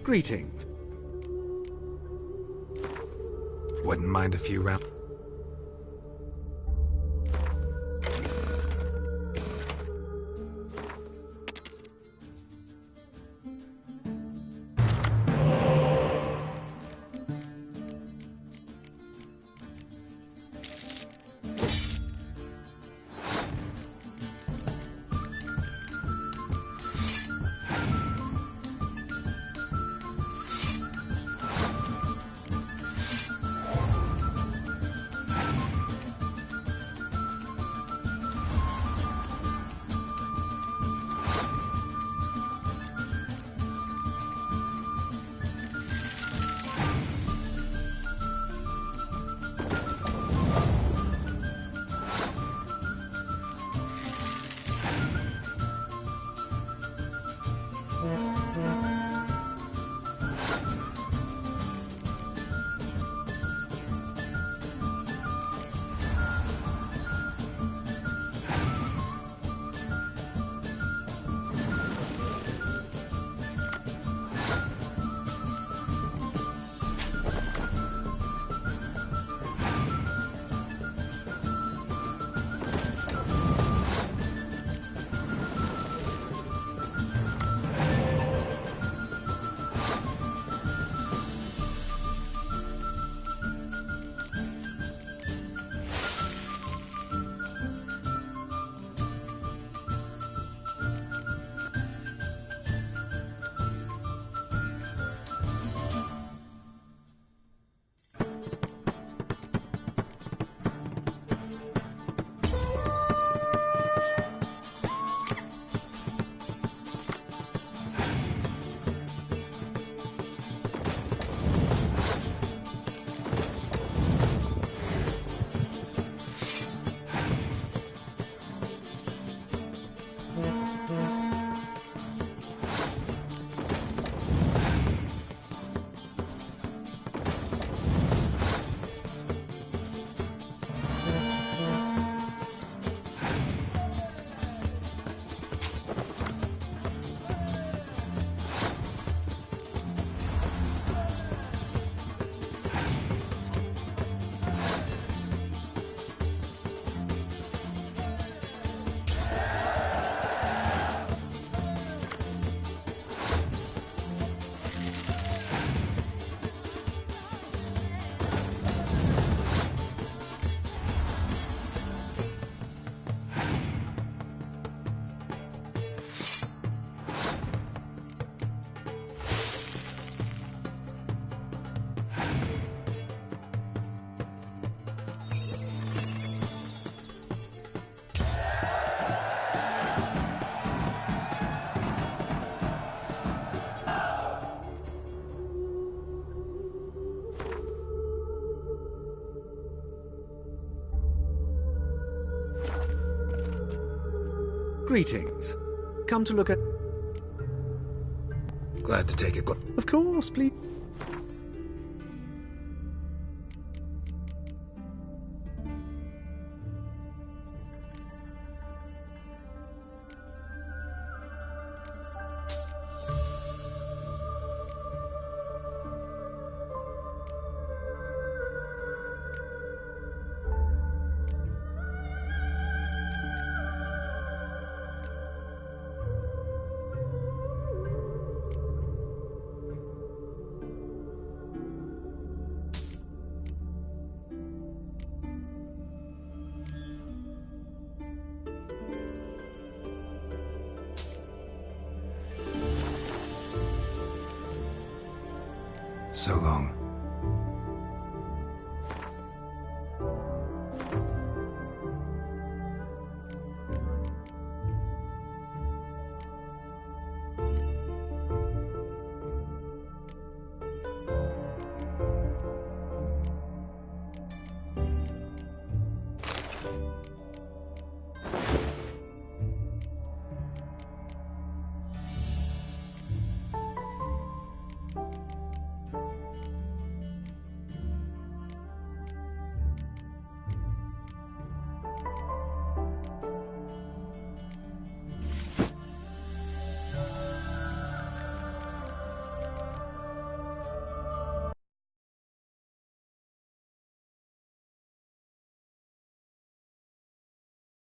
Greetings. Wouldn't mind a few rounds. Greetings. Come to look at... Glad to take a look. Of course, please. So long.